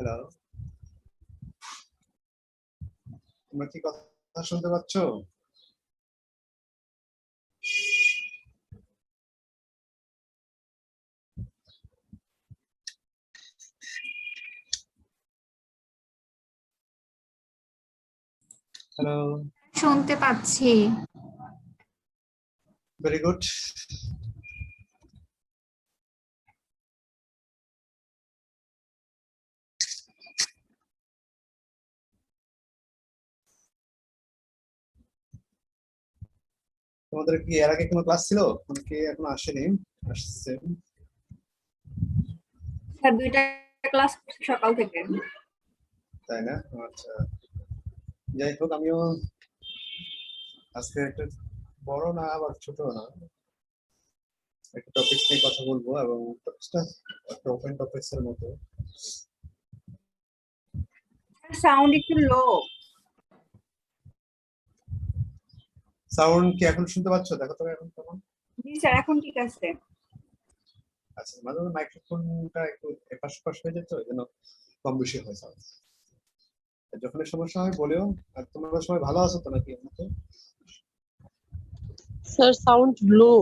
Hello, তোমরা কি কথা শুনতে পাচ্ছ? হ্যালো, শুনতে পাচ্ছি। Very good. তোমাদের কি এর আগে কোনো ক্লাস ছিল? অনেকে এখনো আসেনি, আসছে। স্যার দুইটা ক্লাস সকাল থেকে। তাই না? আচ্ছা, যাই হোক, আমিও আজকে একটা বড় না আবার ছোট না, একটা টপিক নিয়ে কথা বলবো, এবং টপিকটা একটা ওপেন টপিকস এর মতো। সাউন্ড একটু লো। সাউন্ড কি এখন শুনতে পাচ্ছ? দেখো তো এখন কেমন। জি স্যার, এখন ঠিক আছে। আচ্ছা, মাঝে মাঝে মাইক্রোফোনটা একটু এপাশ ওপাশ হয়ে যেত, এই জন্য কম বেশি হয় সাউন্ড। যখন সমস্যা হয় বলেও। আর তোমরা সবাই ভালো আছো তো নাকি? এমনিতে Sir, sound low.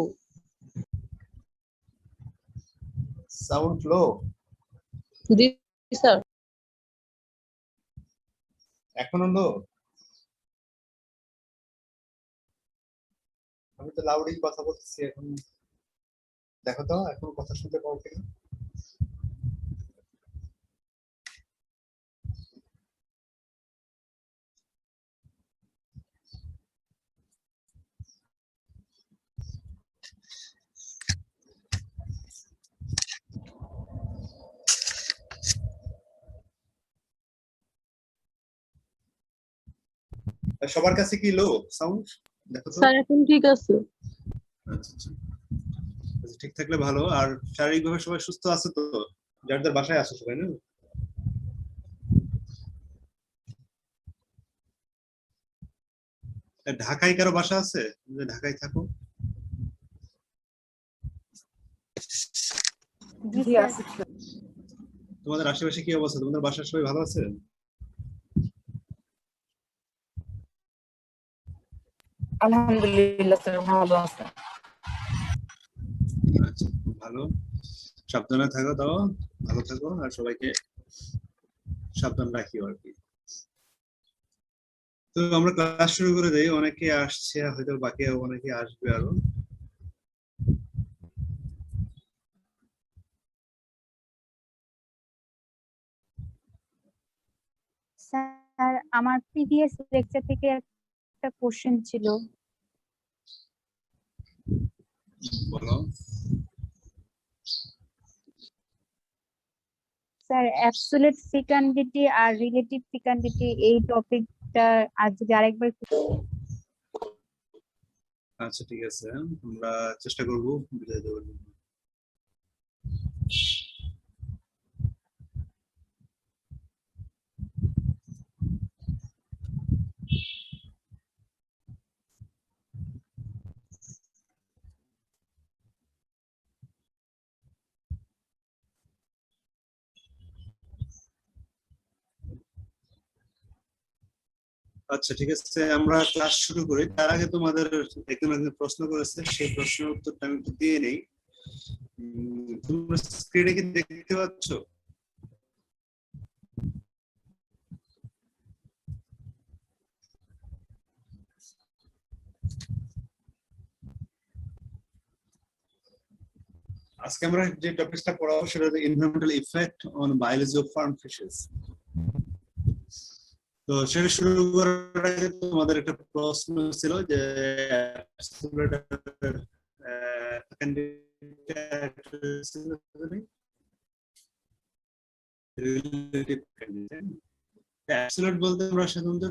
Sound low? This, sir. এখনো লো? আমি তো লাউডই কথা বলতেছি এখন। দেখো তো এখন কথা শুনতে পাও কিনা। আর সবার কাছে কি লো সাউন্ড? দেখো তো। Sir, এখন ঠিক আছে। আচ্ছা আচ্ছা, ঠিক থাকলে ভালো। আর শারীরিকভাবে সবাই সুস্থ আছে তো? যার যার বাসায় আছে সবাই, না? ঢাকায় কারো বাসা আছে? যে ঢাকায় থাকো? জি আছে। তোমাদের আশেপাশে কি অবস্থা? তোমাদের বাসার সবাই ভালো আছে? আলহামদুলিল্লাহ স্যার, ভালো আছে। আচ্ছা, খুব ভালো। সাবধানে থাকো, তাও ভালো থাকো, আর সবাইকে সাবধান রাখিও আর কি। তো আমরা ক্লাস শুরু করে দেই। অনেকে আসছে, হয়তো বাকি অনেকে আসবে আরো। স্যার, আমার প্রিভিয়াস লেকচার থেকে একটা কোশ্চেন ছিল। বলো। স্যার, অ্যাবসলিউট ফিকান্ডিটি আর রিলেটিভ ফিকান্ডিটি, এই টপিকটা আজ যদি আরেকবার আচ্ছা, ঠিক আছে, আমরা চেষ্টা করব বুঝিয়ে দেওয়ার জন্য। আচ্ছা, ঠিক আছে, আমরা ক্লাস শুরু করি। তার আগে তোমাদের একজন প্রশ্ন করেছে, সেই প্রশ্নের উত্তরটা আমি একটু দিয়ে নেই। তোমরা স্ক্রিনে কি দেখতে পাচ্ছ? আজকে আমরা যে টপিকটা পড়াবো সেটা হচ্ছে environmental effect on biology of farm fishes. তো সেটা শুরু করার আগে তোমাদের একটা প্রশ্ন ছিল যে অ্যাবসলিউট বলতে আমরা সাধারণত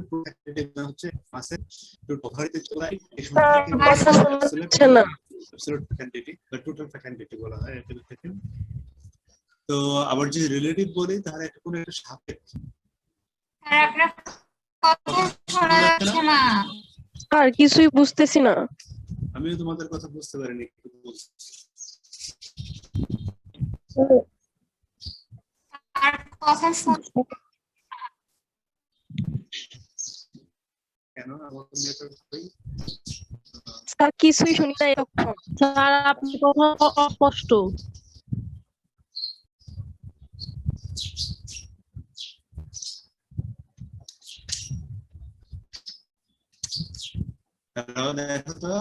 হচ্ছে মাসের টোটালিতে চলাই এই সময়টাকে অ্যাবসলিউট ফ্যাকান্টিটি বা টোটাল ফ্যাকান্টিটি বলা হয় এটা থেকে। তো আবার যদি রিলেটিভ বলি তাহলে এটা কোনো একটা সাপেক্ষ। স্যার আপনার কথা শোনা যাচ্ছে না। আর কিছুই বুঝতেছি না। আমিও তোমাদের কথা বুঝতে পারিনি, একটু বলছি। আর কথা শুনতে কেন আমার নেটওয়ার্ক কই? স্যার কিছুই শুনি না এরকম। স্যার আপনার কথা অস্পষ্ট। হ্যালো, দেখো তো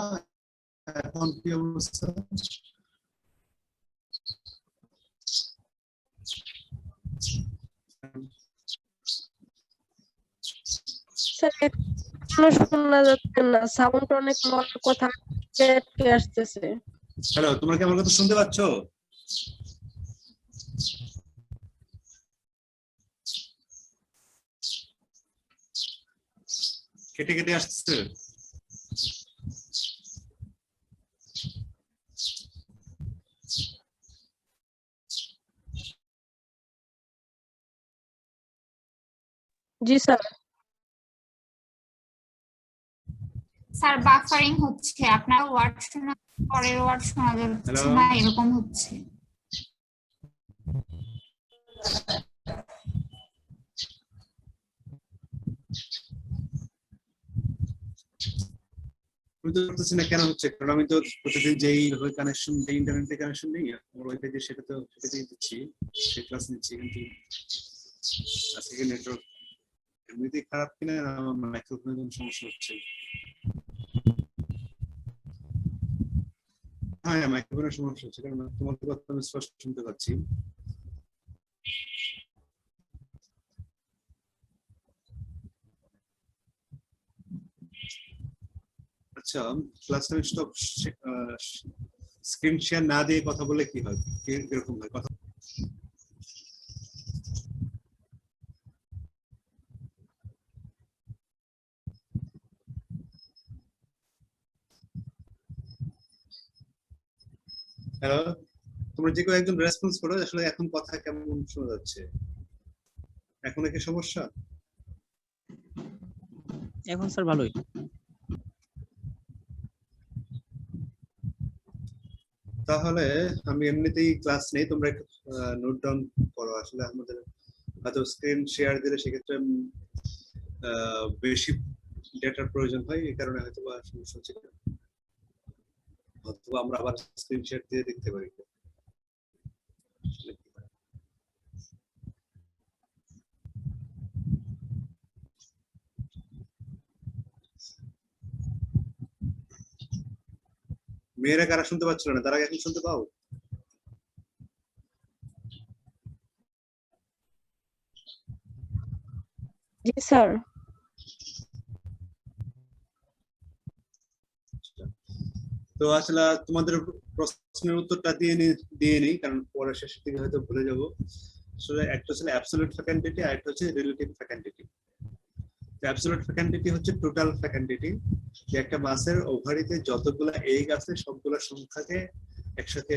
এখন কি অবস্থা? স্যার এখনো শোনা যাচ্ছে না, সাউন্ড অনেক লো, কথা আটকে আসতেছে। হ্যালো, তোমরা কি আমার কথা শুনতে পাচ্ছ? কেটে কেটে আসছে। জি স্যার। স্যার বাফারিং হচ্ছে, আপনার ওয়ার্ড শোনা পরের ওয়ার্ড শোনা যাচ্ছে Hello? না, এরকম হচ্ছে। আমি তো বুঝতেছি না কেন হচ্ছে, কারণ আমি তো প্রতিদিন যেই কানেকশন, যে ইন্টারনেটে কানেকশন নেই আমার ওয়াইফাই দিয়ে, সেটাতেই দিচ্ছি, সেই ক্লাস নিচ্ছি, কিন্তু আজকে নেটওয়ার্ক এমনিতেই খারাপ কিনা না আমার মাইক্রোফোনের কোনো সমস্যা হচ্ছে? হ্যাঁ, মাইক্রোফোনের সমস্যা হচ্ছে, কারণ তোমার কথা আমি স্পষ্ট শুনতে পাচ্ছি। আচ্ছা, class time stop, screen share না দিয়ে কথা বলে কি হয়, কিরকম হয় কথা? হ্যালো, তোমরা যে কেউ একজন রেসপন্স করো, আসলে এখন কথা কেমন শোনা যাচ্ছে? এখন কি সমস্যা? এখন স্যার ভালোই। তাহলে আমি এমনিতেই ক্লাস নেই, তোমরা একটু নোট ডাউন করো। আসলে আমাদের হয়তো স্ক্রিন শেয়ার দিলে সেক্ষেত্রে বেশি ডেটার প্রয়োজন হয়, এই কারণে হয়তো বা সমস্যা হচ্ছে, অথবা আমরা আবার স্ক্রিন শেয়ার দিয়ে দেখতে পারি। মেয়েরা কারা শুনতে পাচ্ছিল না, তারা এখন শুনতে পাও? জি স্যার। তো আসলে তোমাদের প্রশ্নের উত্তরটা দিয়ে নেই, কারণ পরে শেষের দিকে হয়তো ভুলে যাব। আসলে একটা হচ্ছে অ্যাবসলিউট ফ্যাকান্টিটি আর একটা হচ্ছে রিলেটিভ ফ্যাকান্টিটি। অ্যাবসলিউট ফ্যাকান্টিটি হচ্ছে টোটাল ফ্যাকান্টিটি, যে একটা মাসের ওভারিতে যতগুলো এগ আছে সবগুলো সংখ্যাকে একসাথে,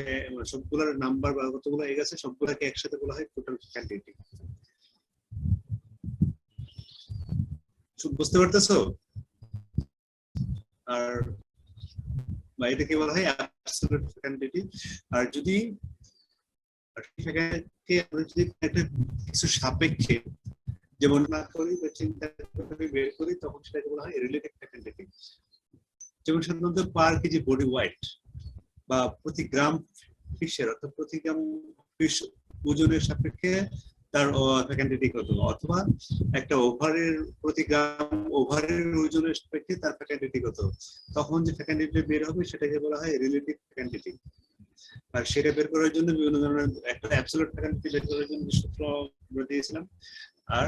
সবগুলোর নাম্বার বা কতগুলো এগ আছে সবগুলোকে একসাথে বলা হয় টোটাল ফ্যাকান্টিটি। বুঝতে পারতেছো? আর বা এটাকে বলা হয় অ্যাবসলিউট ফ্যাকান্টিটি। আর যদি আমরা যদি একটা কিছু সাপেক্ষে যেমন না করি বা চিন্তা করে বের করি, তখন সেটাকে বলা হয় রিলেটিভ ফ্যাকান্টিটি। যেমন সাধারণত পার কেজি বডি ওয়েট বা প্রতি গ্রাম ফিশের, অর্থাৎ প্রতি গ্রাম ফিশ ওজনের সাপেক্ষে তার ফ্যাকান্টিটি কত, অথবা একটা ওভারের প্রতি গ্রাম ওভারের ওজনের সাপেক্ষে তার ফ্যাকান্টিটি কত, তখন যে ফ্যাকান্টিটি বের হবে সেটাকে বলা হয় রিলেটিভ ফ্যাকান্টিটি। আর সেটা বের করার জন্য বিভিন্ন ধরনের, একটা অ্যাবসলিউট ফ্যাকান্টিটি বের করার জন্য সূত্র আমরা দিয়েছিলাম, আর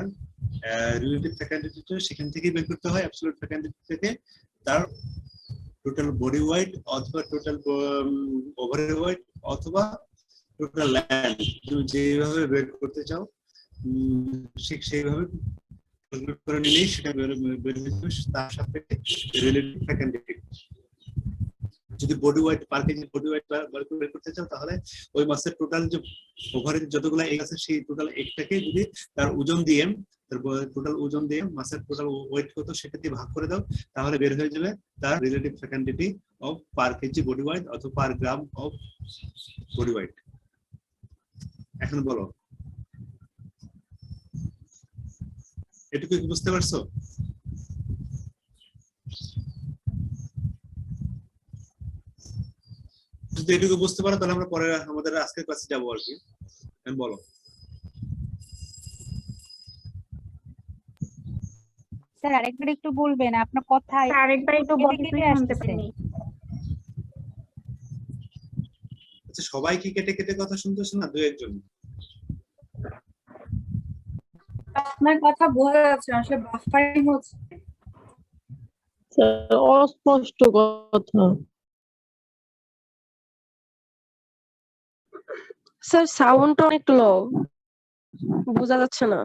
রিলেটিভ ফ্যাকান্টিটি সেখান থেকেই বের করতে হয়, অ্যাবসলিউট ফ্যাকান্টিটি থেকে তার টোটাল বডি ওয়েট অথবা টোটাল ওভার ওয়েট অথবা টোটাল ল্যান্ড, তুমি যেভাবে বের করতে চাও ঠিক সেইভাবে ক্যালকুলেট করে নিলেই সেটা বের হয়ে যাবে তার সাপেক্ষে রিলেটিভ ফ্যাকান্টিটি। যদি বডি ওয়েট পার কেজি বডি ওয়েট বের করতে চাও, তাহলে ওই মাসের টোটাল যে ওভারের যতগুলো এগ আছে সেই টোটাল এগটাকে যদি তার ওজন দিয়ে, টোটাল ওজন দিয়ে মাসের টোটাল ওয়েট কত সেটা দিয়ে ভাগ করে দাও, তাহলে বের হয়ে যাবে তার relative fecundity of per kg body weight অথবা per gram of body weight. এখন বলো এটুকু কি বুঝতে পারছো? যদি এটুকু বুঝতে পারো তাহলে আমরা পরে আমাদের আজকের ক্লাসে যাবো আর কি। বলো। স্যার আরেকবার একটু বলবেন, আপনার কথা আরেকবার একটু কেটে বলতে কেটে শুনতে আসতেছে। পারিনি। আচ্ছা, সবাই কি কেটে কেটে কথা শুনতেছে না, দু একজন? আপনার কথা বোঝা যাচ্ছে না, আসলে বাফারিং হচ্ছে। স্যার, অস্পষ্ট কথা। স্যার সাউন্ড অনেক লো, বোঝা যাচ্ছে না।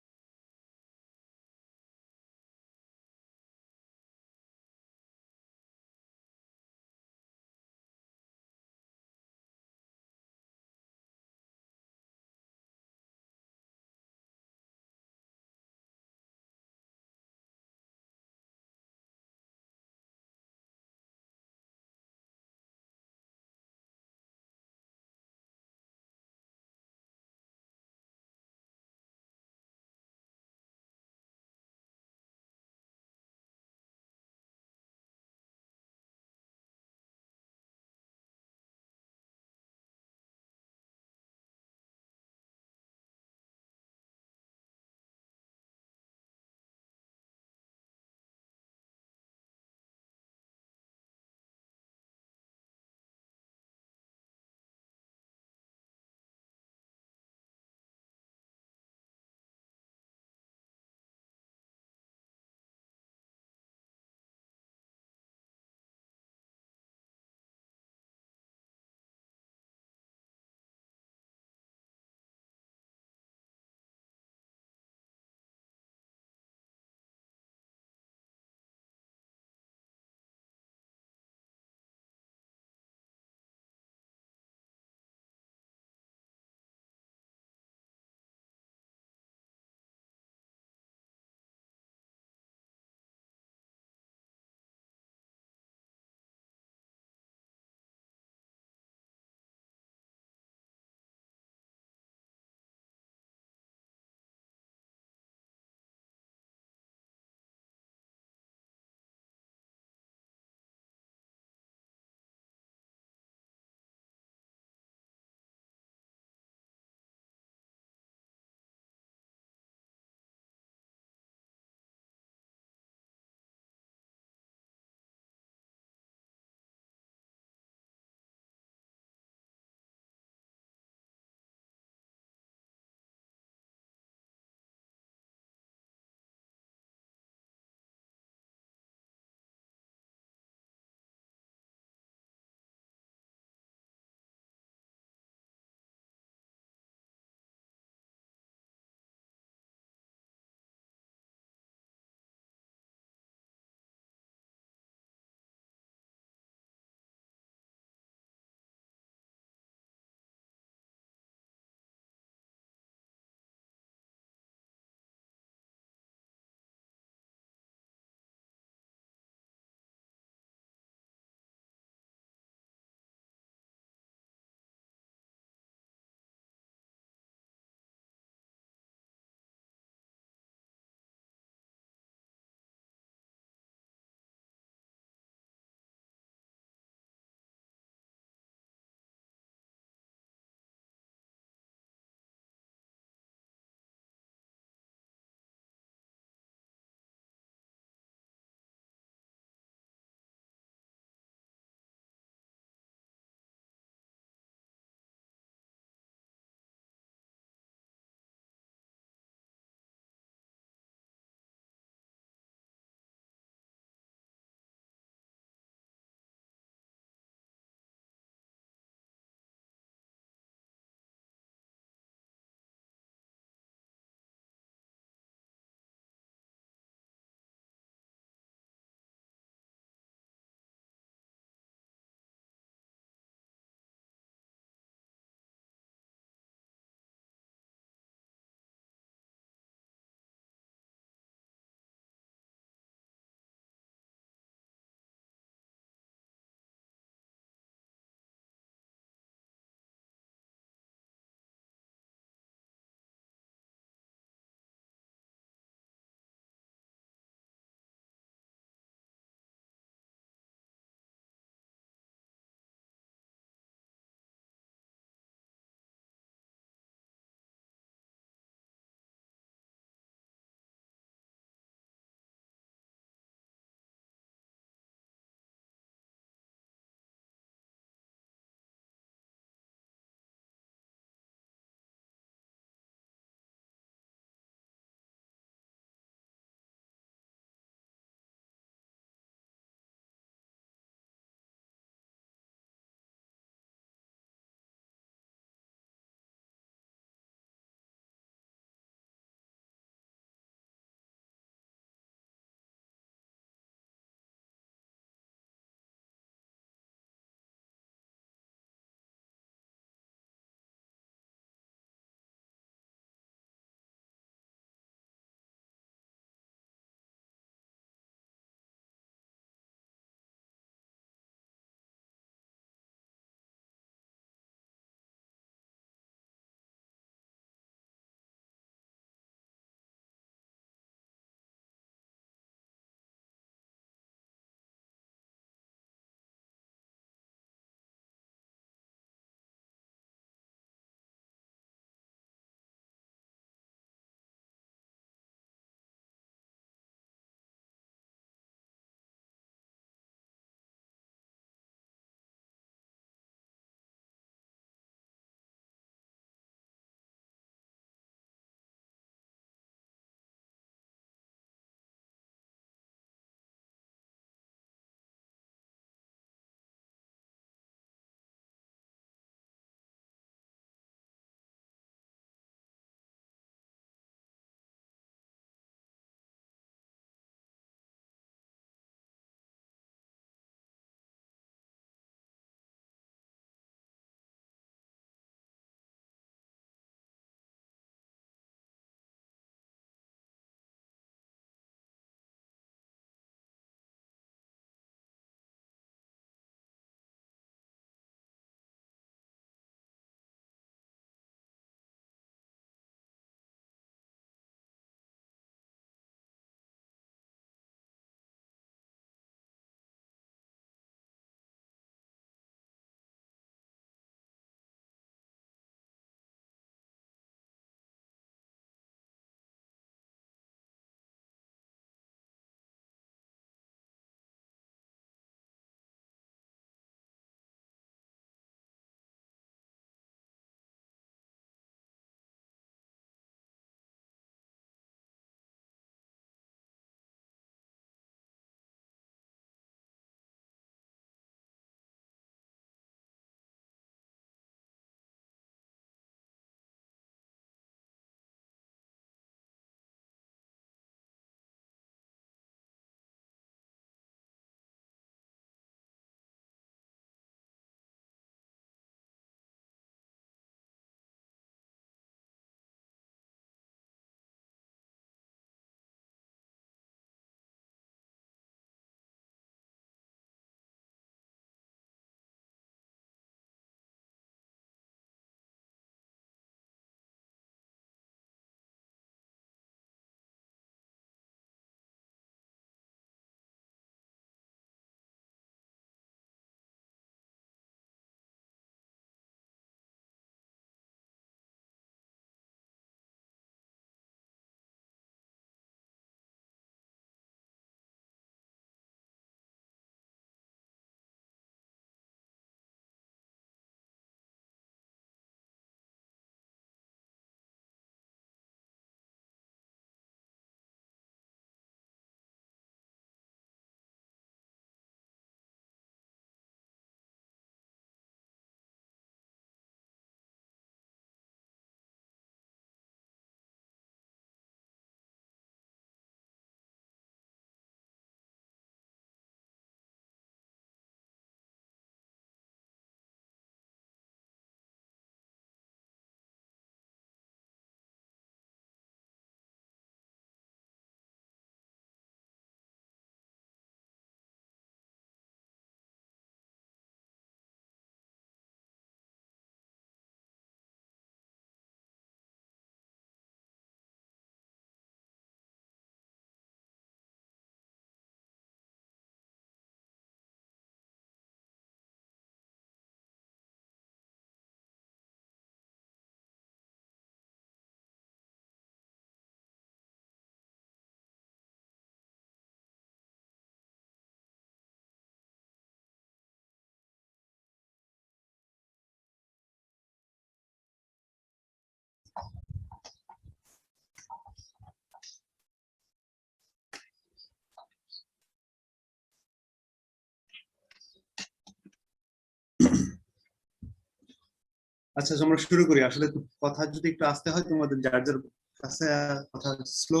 আচ্ছা, আমরা শুরু করি। আসলে কথা যদি একটু আস্তে হয়, তোমাদের যার যার কাছে কথা স্লো,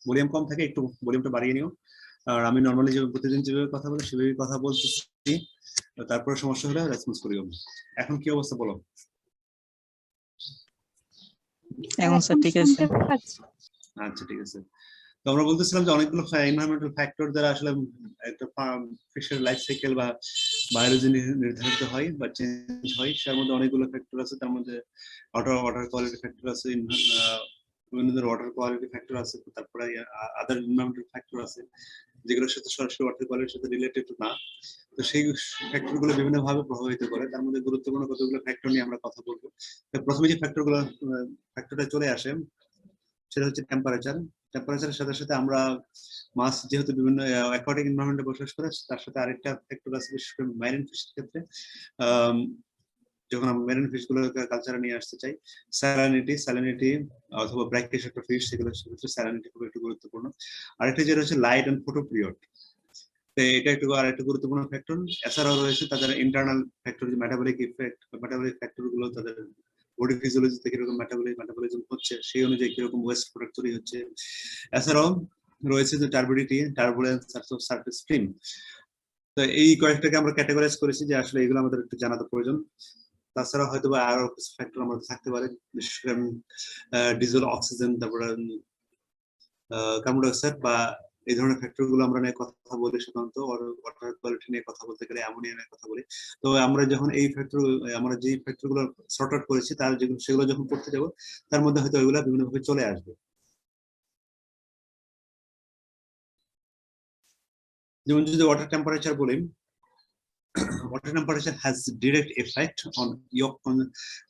ভলিউম কম থাকে, একটু ভলিউমটা বাড়িয়ে নিও। আর আমি নর্মালি যে প্রতিদিন যেভাবে কথা বলি সেভাবে কথা বলতেছি, তারপরে সমস্যা হলে রেসপন্স করি। এখন কি অবস্থা বলো? এখন স্যার ঠিক আছে। শুনতে পাচ্ছি। আচ্ছা, ঠিক আছে। তো আমরা বলতেছিলাম যে অনেকগুলো এনভায়রনমেন্টাল ফ্যাক্টর দ্বারা আসলে একটা ফিশের লাইফ সাইকেল বা বায়োলজি নির্ধারিত হয় বা চেঞ্জ হয়। তার মধ্যে অনেকগুলো ফ্যাক্টর আছে। তার মধ্যে ওয়াটার কোয়ালিটি ফ্যাক্টর আছে, বিভিন্ন ধরনের ওয়াটার কোয়ালিটি ফ্যাক্টর আছে, তারপরে আদার এনভায়রনমেন্টাল ফ্যাক্টর আছে যেগুলোর সাথে সরাসরি ওয়াটার কোয়ালিটির সাথে রিলেটেড না। তো সেই ফ্যাক্টর গুলো বিভিন্ন ভাবে প্রভাবিত করে। তার মধ্যে গুরুত্বপূর্ণ কতগুলো ফ্যাক্টর নিয়ে আমরা কথা বলবো। প্রথমে যে ফ্যাক্টরটা চলে আসে সেটা হচ্ছে টেম্পারেচার। টেম্পারেচারের সাথে সাথে আমরা মাছ যেহেতু বিভিন্ন অ্যাকোয়াটিক এনভায়রনমেন্টে বসবাস করে, তার সাথে আরেকটা ফ্যাক্টর আছে, বিশেষ করে মেরিন ফিশের ক্ষেত্রে। যখন আমরা মেরিন ফিশ গুলোকে কালচারে নিয়ে আসতে চাই, স্যালিনিটি অথবা ব্র্যাকফিশ একটা ফিশ, সেগুলোর ক্ষেত্রে স্যালিনিটি খুব একটু গুরুত্বপূর্ণ। আরেকটা যেটা হচ্ছে লাইট এন্ড ফটো পিরিয়ড, এটা একটু আরেকটা গুরুত্বপূর্ণ ফ্যাক্টর। এছাড়াও রয়েছে তাদের ইন্টারনাল ফ্যাক্টর, যে মেটাবলিক ইফেক্ট, মেটাবলিক ফ্যাক্টর গুলো তাদের বডি ফিজিওলজিতে কিরকম মেটাবলিজম হচ্ছে, সেই অনুযায়ী কিরকম ওয়েস্ট প্রোডাক্ট তৈরি হচ্ছে। এছাড়াও রয়েছে যে টার্বিডিটি, টার্বুলেন্স, সারফেস ফিল্ম। তো এই কয়েকটাকে আমরা ক্যাটাগরাইজ করেছি যে আসলে এগুলো আমাদের একটু জানাতে প্রয়োজন। তাছাড়া হয়তো বা আরো কিছু ফ্যাক্টর আমাদের থাকতে পারে, বিশেষ করে ডিজেল, অক্সিজেন, তারপরে কার্বন ডাইঅক্সাইড বা এই ধরনের ফ্যাক্টর গুলো আমরা নিয়ে কথা বলি সাধারণত। ওয়াটার কোয়ালিটি নিয়ে কথা বলতে গেলে অ্যামোনিয়া নিয়ে কথা বলি। তো আমরা যখন এই ফ্যাক্টর, আমরা যে ফ্যাক্টর গুলো সর্ট আউট করেছি, তার যেগুলো সেগুলো যখন করতে যাবো, তার মধ্যে হয়তো ওইগুলো বিভিন্ন ভাবে চলে আসবে। যেমন যদি ওয়াটার টেম্পারেচার বলি, water temperature has direct effect on yolk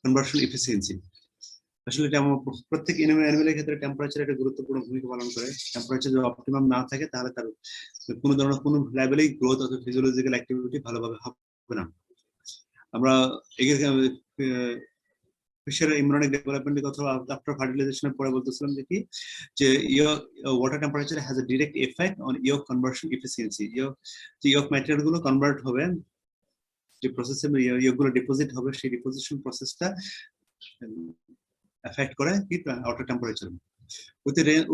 conversion efficiency. আসলে এটা আমার প্রত্যেক অ্যানিমেলের ক্ষেত্রে টেম্পারেচার একটা গুরুত্বপূর্ণ ভূমিকা পালন করে। টেম্পারেচার যদি অপটিমাম না থাকে, তাহলে তার কোনো ধরনের কোনো লেভেলেই গ্রোথ অথবা ফিজিওলজিক্যাল অ্যাক্টিভিটি ভালোভাবে হবে না। আমরা ফিশের এমব্রিয়নিক ডেভেলপমেন্টের কথা আফটার ফার্টিলাইজেশনের পরে বলতেছিলাম যে কি, যে water temperature has a direct effect on yolk conversion efficiency. Yolk material গুলো কনভার্ট হবে, যে প্রসেসে ইয়কগুলো ডিপোজিট হবে, সেই ডিপোজিশন প্রসেসটা affect করে কি outer temperature.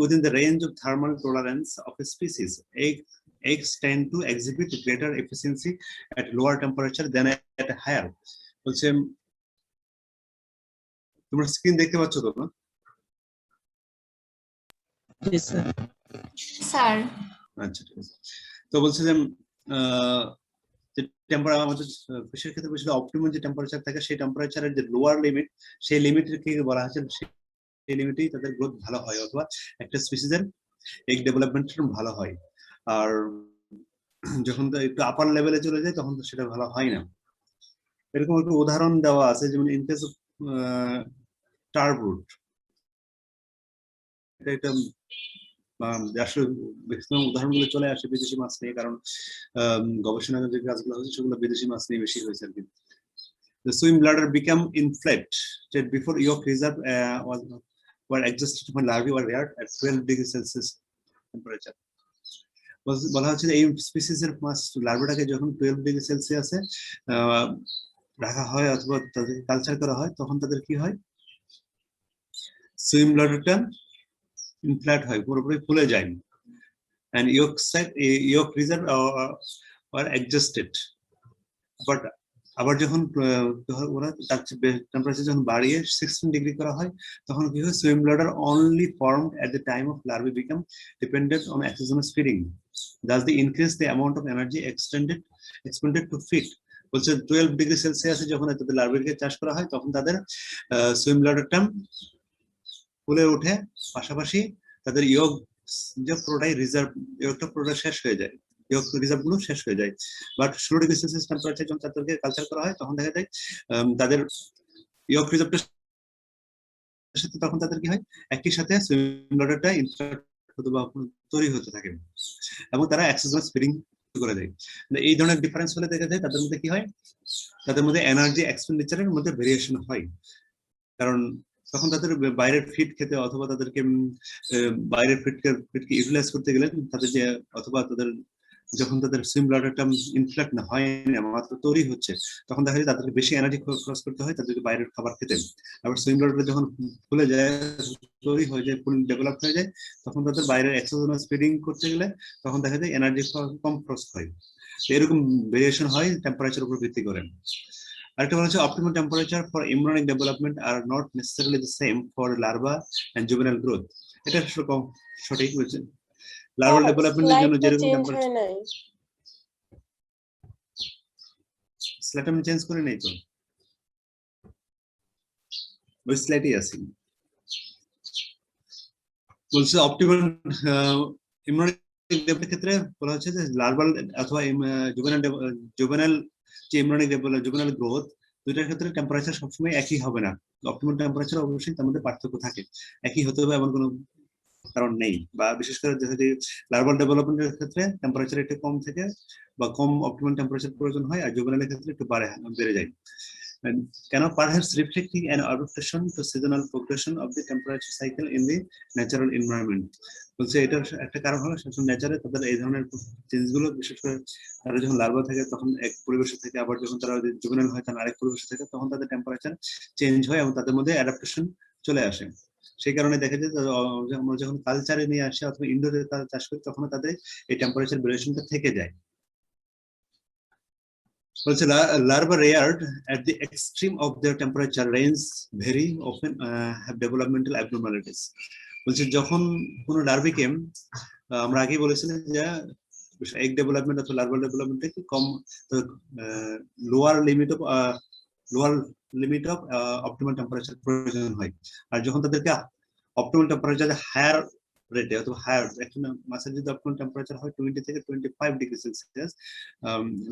Within the range of thermal tolerance of a species, eggs tend to exhibit greater efficiency at lower temperature than at a higher. বলছে, তোমরা স্ক্রিন দেখতে পাচ্ছ তো না? জি স্যার। স্যার আচ্ছা, ঠিক আছে। তো বলছে যে আমাদের ফিশের ক্ষেত্রে বলছিল অপটিমাম যে টেম্পারেচার থাকে, সেই টেম্পারেচারের যে লোয়ার লিমিট, সেই লিমিটের কি বলা হচ্ছে, সেই লিমিটেই তাদের গ্রোথ ভালো হয়, অথবা একটা স্পিসিসের এগ ডেভেলপমেন্ট ভালো হয়। আর যখন একটু আপার লেভেলে চলে যায়, তখন তো সেটা ভালো হয় না। এরকম একটা উদাহরণ দেওয়া আছে, যেমন ইন কেস অফ টার্বুট, এটা আসলে ম্যাক্সিমাম উদাহরণগুলো চলে আসে বিদেশি মাছ নিয়ে, কারণ গবেষণার যে কাজগুলো হচ্ছে সেগুলো বিদেশি মাছ নিয়ে বেশি হয়েছে আর কি। The swim bladder become inflated before yolk reserve were exhausted when larvae were reared at 12 degrees Celsius temperature. বলা হচ্ছে এই স্পিসিসের মাছ লার্ভাটাকে যখন 12 ডিগ্রি সেলসিয়াসে রাখা হয় অথবা তাদেরকে কালচার করা হয়, তখন তাদের কি হয়, সুইম ব্লাডারটা ইনফ্ল্যাট হয়, পুরোপুরি ফুলে যায়, and yolk reserve are adjusted. But আবার যখন ওরা তার টেম্পারেচার যখন বাড়িয়ে 16 ডিগ্রি করা হয়, তখন কি হয়, swim bladder only formed at the time of larvae become dependent on exogenous feeding. Thus they increase the amount of energy expended to feed. বলছে 12 ডিগ্রি সেলসিয়াসে যখন তাদের লার্ভাকে চাষ করা হয়, তখন তাদের সুইম ব্লাডারটা ফুলে ওঠে, পাশাপাশি তাদের ইয়ক যে পুরোটাই রিজার্ভ, ইয়কটা পুরোটা শেষ হয়ে যায়, ইয়ক রিজার্ভ গুলো শেষ হয়ে যায়। বাট 16 ডিগ্রি সেলসিয়াস টেম্পারেচার যখন তাদেরকে কালচার করা হয়, তখন দেখা যায় তাদের ইয়ক রিজার্ভটা সাথে তখন তাদের কি হয়, একই সাথে সুইম ব্লাডারটা ইনফ্ল্যাট অথবা তৈরি হতে থাকে, এবং তারা এক্সোজেনাস ফিডিং করে দেয়। এই ধরনের ডিফারেন্স হলে দেখা যায় তাদের মধ্যে কি হয়, তাদের মধ্যে এনার্জি এক্সপেন্ডিচারের মধ্যে ভেরিয়েশন হয়। কারণ তখন তাদের বাইরের ফিড খেতে অথবা তাদেরকে বাইরের ফিডকে ইউটিলাইজ করতে গেলে তাদের যে, অথবা তাদের যখন তাদের সুইম ব্লাডারটা ইনফ্লেক্ট না হয় না, মাত্র তৈরি হচ্ছে, তখন দেখা যায় তাদেরকে বেশি এনার্জি খরচ করতে হয় তাদেরকে বাইরের খাবার খেতে। আবার সুইম ব্লাডারটা যখন ফুলে যায়, তৈরি হয়ে যায়, ফুল ডেভেলপ হয়ে যায়, তখন তাদের বাইরের এক্সোজেনাস ফিডিং করতে গেলে তখন দেখা যায় এনার্জি কম খরচ হয়। তো এরকম ভেরিয়েশন হয় টেম্পারেচার উপর ভিত্তি করে। আরেকটা বলা হচ্ছে optimal temperature for embryonic development are not necessarily the same for larva and juvenile growth. এটা সঠিক বলছেন। লার্ভাল ডেভেলপমেন্টের জন্য যেরকম চেঞ্জ টেম্পারেচার, হয় নাই। স্লাইড আমি চেঞ্জ করে নেই তো, ওই স্লাইডই আছে। বলছে অপটিমাল এমব্রিয়নিক ডেভেলপমেন্টের ক্ষেত্রে বলা হচ্ছে যে লার্ভাল অথবা জুভেনাইল যে এমব্রিয়নিক জুভেনাইল গ্রোথ, দুইটার ক্ষেত্রে টেম্পারেচার সবসময় একই হবে না। অপটিমাল টেম্পারেচার অবশ্যই তার মধ্যে পার্থক্য থাকে, একই হতে হবে এমন কোনো কারণ নেই। বা বিশেষ করে যদি লার্ভাল ডেভেলপমেন্টের ক্ষেত্রে টেম্পারেচার একটু কম থেকে বা কম অপটিমাল টেম্পারেচার প্রয়োজন হয়, আর জুভেনাইলের ক্ষেত্রে একটু বেড়ে যায়। কেন? perhaps reflecting an adaptation to seasonal progression of the temperature cycle in the natural environment. বলছে এটার একটা কারণ হলো নেচারে তাদের এই ধরনের চেঞ্জ গুলো, বিশেষ করে তারা যখন লার্ভা থাকে তখন এক পরিবেশে থেকে, আবার যখন তারা জুভেনাইল হয় তখন আরেক পরিবেশে থাকে, তখন তাদের টেম্পারেচার চেঞ্জ হয় এবং তাদের মধ্যে অ্যাডাপ্টেশন চলে আসে। সেই কারণে দেখা যায় আমরা যখন কালচারে নিয়ে আসি অথবা ইনডোরে চাষ করি, তখন তাদের এই টেম্পারেচার ভেরিয়েশনটা থেকে যায়। Also, larvae reared at the extreme of their temperature range very often have developmental abnormalities. বলছে যখন কোনো লার্ভিকে আমরা আগেই বলেছিলাম যে এগ ডেভেলপমেন্ট অথবা লার্ভাল ডেভেলপমেন্টে কম lower limit of optimal temperature প্রয়োজন হয়। আর যখন তাদেরকে অপটিমাল টেম্পারেচার হায়ার রেটে অথবা হায়ার, একটা মাছের যদি অপটিমাল টেম্পারেচার হয় 20 থেকে 25 ডিগ্রি সেলসিয়াস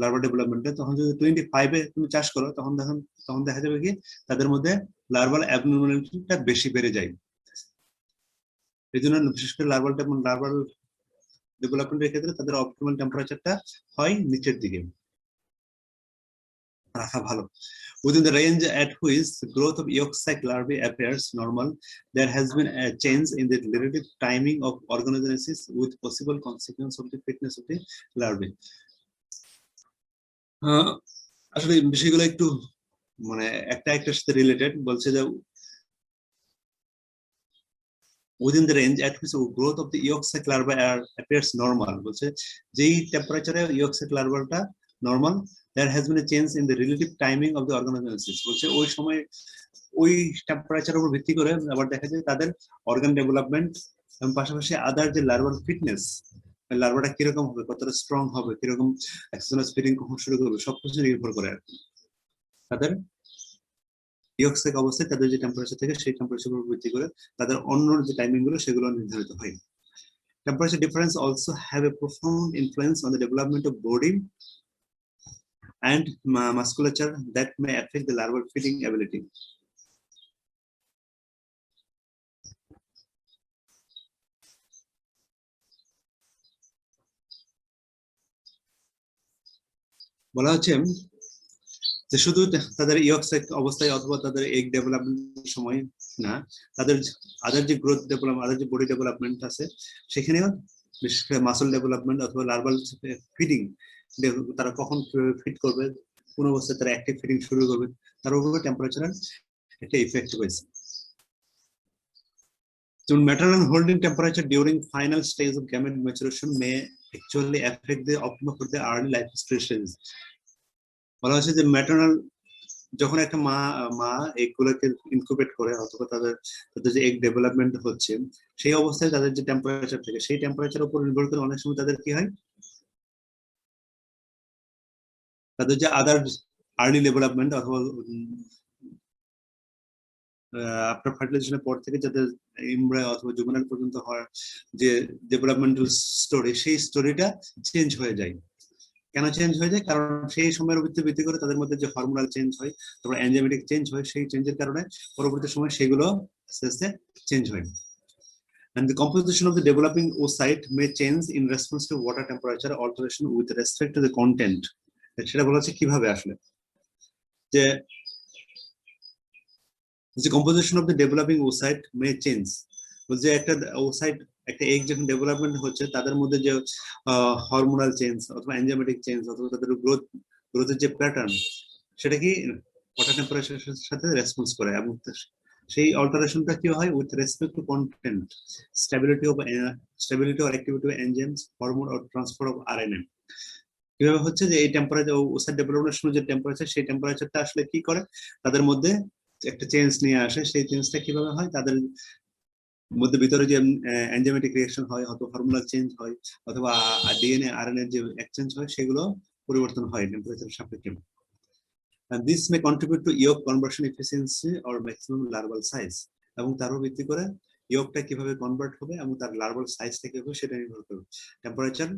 লার্ভা ডেভেলপমেন্টে, তখন যদি 25-এ তুমি চাষ করো, তখন দেখা যাবে কি তাদের মধ্যে লার্ভাল অ্যাবনর্মালিটিটা বেশি বেড়ে যায়। এই জন্য বিশেষ করে লার্ভাল ডেভেলপমেন্টের ক্ষেত্রে তাদের অপটিমাল টেম্পারেচারটা হয় নিচের দিকে রাখা ভালো। Within the range at which the growth of yolk sac larvae appears normal, there has been a change in the relative timing of organogenesis with possible consequence of the fitness of the larvae. আসলে বিষয়গুলো একটু মানে একটার সাথে related. বলছে যে within the range at which growth of the yolk sac larvae appears normal, বলছে যেই টেম্পারেচারে yolk sac larvaটা normal, there has been a change in the relative timing of the organogenesis. বলছে ওই সময় ওই টেম্পারেচারের উপর ভিত্তি করে আবার দেখা যায় তাদের অর্গান ডেভেলপমেন্ট এবং পাশাপাশি আদার যে লার্ভাল ফিটনেস, লার্ভাটা কিরকম হবে, কতটা স্ট্রং হবে, কিরকম এক্সোজেনাস ফিডিং কখন শুরু করবে, সবকিছু নির্ভর করে আর কি তাদের yolk sac অবস্থায় তাদের যে টেম্পারেচার থেকে সেই টেম্পারেচারের উপর ভিত্তি করে তাদের অন্য যে টাইমিং গুলো সেগুলো নির্ধারিত হয়। Temperature difference also have a profound influence on the development of body and musculature that may affect the larval feeding ability. বলা হচ্ছে যে শুধু তাদের yolk sac অবস্থায় অথবা তাদের এগ ডেভেলপমেন্টের সময় না, তাদের আদার যে গ্রোথ ডেভেলপমেন্ট, আদার যে বডি ডেভেলপমেন্ট আছে সেখানেও বিশেষ করে মাসল ডেভেলপমেন্ট অথবা লার্ভাল ফিডিং, তারা কখন ফিড করবে, কোন অবস্থায় তারা অ্যাক্টিভ ফিডিং শুরু করবে, তার উপরে টেম্পারেচারের একটা ইফেক্ট হয়েছে। So maternal holding temperature during final stage of gamete maturation may actually affect the optimum for the early life stages. বলা হচ্ছে যে ম্যাটারনাল যখন একটা মা এগুলোকে ইনকিউবেট করে অথবা তাদের যে এগ ডেভেলপমেন্ট হচ্ছে, সেই অবস্থায় তাদের যে টেম্পারেচার থাকে সেই টেম্পারেচার উপর নির্ভর করে অনেক সময় তাদের কি হয়, তাদের যে আদার আর্লি ডেভেলপমেন্ট অথবা আফটার ফার্টিলাইজেশনের পর থেকে যাদের এমব্রায়ো অথবা জুভেনাইল পর্যন্ত হয় যে ডেভেলপমেন্টাল স্টোরি, সেই স্টোরিটা চেঞ্জ হয়ে যায়। কেন চেঞ্জ হয়ে যায়? কারণ সেই সময়ের ভিত্তি করে তাদের মধ্যে যে হরমোনাল চেঞ্জ হয়, তারপর এনজাইমেটিক চেঞ্জ হয়, সেই চেঞ্জের কারণে পরবর্তী সময় সেগুলো আস্তে আস্তে চেঞ্জ হয়। And the composition of the developing oocyte may change in response to water temperature alteration with respect to the content. সেটা বলা হচ্ছে কিভাবে আসলে যে the composition of the developing oocyte may change. বলছে একটা oocyte একটা এগ যখন ডেভেলপমেন্ট হচ্ছে তাদের মধ্যে যে হরমোনাল চেঞ্জ অথবা এনজাইমেটিক চেঞ্জ অথবা তাদের গ্রোথের যে প্যাটার্ন সেটা কি ওয়াটার টেম্পারেচারের সাথে রেসপন্স করে এবং সেই অল্টারেশনটা কি হয় with respect to content stability or activity of enzymes hormone or transfer of RNA. কিভাবে হচ্ছে যে এই টেম্পারেচার ওসার ডেভেলপমেন্টের সময় যে টেম্পারেচার সেই টেম্পারেচারটা আসলে কি করে তাদের মধ্যে একটা চেঞ্জ নিয়ে আসে। সেই চেঞ্জটা কিভাবে হয় তাদের মধ্যে ভিতরে যে এনজাইমেটিক রিঅ্যাকশন হয় অথবা হরমোনাল চেঞ্জ হয় অথবা ডিএনএ আরএনএ যে এক্সচেঞ্জ হয় সেগুলো পরিবর্তন হয় টেম্পারেচারের সাপেক্ষে। And this may contribute to yolk conversion efficiency or maximum larval size এবং তারও ভিত্তি করে ইয়কটা কিভাবে কনভার্ট হবে এবং তার লার্ভাল সাইজটা কি হবে সেটা নির্ভর করবে। টেম্পারেচার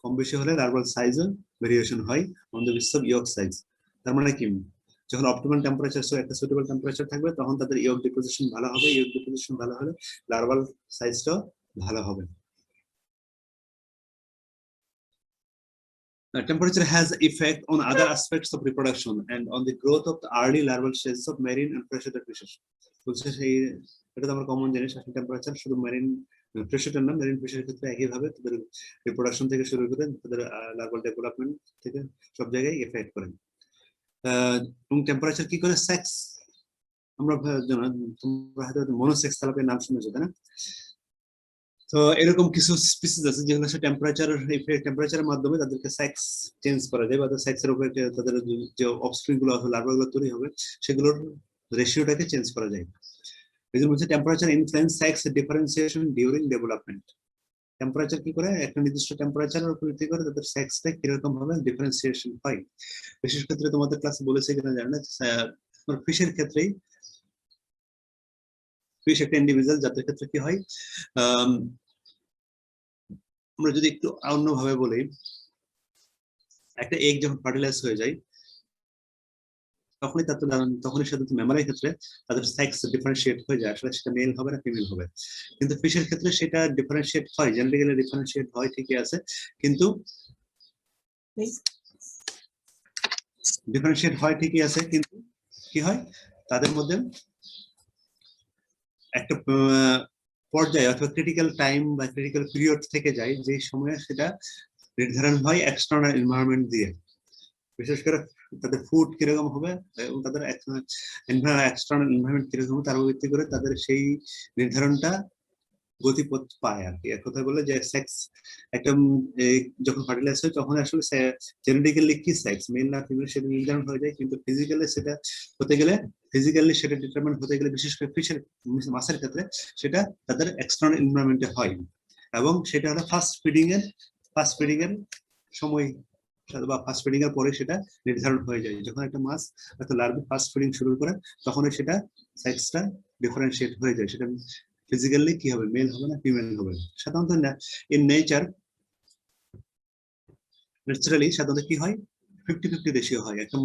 কম বেশি হলে লার্ভাল সাইজও ভেরিয়েশন হয় on the basis of yolk size. তার মানে কি যখন অপটিমাল টেম্পারেচার একটা সুটেবল টেম্পারেচার থাকবে তখন তাদের ইয়ক ডিপোজিশন ভালো হবে, ইয়ক ডিপোজিশন ভালো হলে লার্ভাল সাইজটাও ভালো হবে। Temperature has effect on other aspects of reproduction and on the growth of the early larval stages of marine and freshwater fishes. বলছে সেই এটা তো আমরা কমন জিনিস আসলে টেম্পারেচার শুধু মেরিন ফ্রেশওয়াটার না মেরিন ফিশের ক্ষেত্রে একইভাবে তাদের রিপ্রোডাকশন থেকে শুরু করে তাদের লার্ভাল ডেভেলপমেন্ট থেকে সব জায়গায় এফেক্ট করে। এবং টেম্পারেচার কি করে সেক্স আমরা তোমরা হয়তো মনোসেক্স তেলাপিয়ার নাম শুনেছো তাই না? তো এরকম কিছু স্পিসিস আছে যেগুলো টেম্পারেচারের মাধ্যমে তাদেরকে সেক্স চেঞ্জ করা যায় বা সেক্সের উপরে তাদের যে অফস্প্রিং গুলো অথবা লার্ভাগুলো তৈরি হবে সেগুলোর রেশিওটাকে চেঞ্জ করা যায়। এদের মধ্যে temperature influence sex differentiation during development. Temperature কি করে একটা নির্দিষ্ট টেম্পারেচারের উপর ভিত্তি করে তাদের সেক্সটা কিরকম ভাবে ডিফারেন্সিয়েশন হয়। বিশেষ ক্ষেত্রে তোমাদের ক্লাসে বলেছে কিনা জানি না, ফিশের ক্ষেত্রেই ফিশ একটা ইন্ডিভিজুয়াল যাদের ক্ষেত্রে কি হয় আমরা যদি একটু অন্যভাবে বলি একটা এগ যখন ফার্টিলাইজ হয়ে যায় তখনই সাধারণত ম্যামারের ক্ষেত্রে তাদের সেক্স ডিফারেন্সিয়েট হয়ে যায়, আসলে সেটা মেল হবে না ফিমেল হবে। কিন্তু ফিশের ক্ষেত্রে সেটা ডিফারেন্সিয়েট হয়, জেনেটিক্যালি ডিফারেন্সিয়েট হয় ঠিকই আছে, কিন্তু কি হয় তাদের মধ্যে একটা পর্যায়ে অথবা ক্রিটিক্যাল টাইম বা ক্রিটিক্যাল পিরিয়ড থেকে যায় যে সময়ে সেটা নির্ধারণ হয় এক্সটার্নাল এনভায়রনমেন্ট দিয়ে। বিশেষ করে তাদের ফুড কিরকম হবে এবং তাদের এক্সটার্নাল এনভায়রনমেন্ট কিরকম হবে তার ভিত্তি করে তাদের সেই নির্ধারণটা গতিপথ পায় আর কি। এক কথায় বলে যে সেক্স একটা যখন ফার্টিলাইজ হয় তখন আসলে জেনেটিক্যালি কি সেক্স মেল না ফিমেল সেটা নির্ধারণ হয়ে যায়, কিন্তু ফিজিক্যালি সেটা ডিটারমাইন হতে গেলে বিশেষ করে ফিশের মাছের ক্ষেত্রে সেটা তাদের এক্সটার্নাল এনভায়রনমেন্টে হয় এবং সেটা হলো ফার্স্ট ফিডিং এর সময় বা ফার্স্ট ফিডিং এর পরে সেটা নির্ধারণ হয়ে যায়। যখন একটা মাছ একটা লার্ভা ফার্স্ট ফিডিং শুরু করে তখনই সেটা সেক্সটা ডিফারেন্সিয়েট হয়ে যায়, সেটা ফিজিক্যালি কি হবে মেল হবে না ফিমেল হবে। সাধারণত ইন নেচার সাধারণত কি হয় 50-50 রেশিও হয়, একটা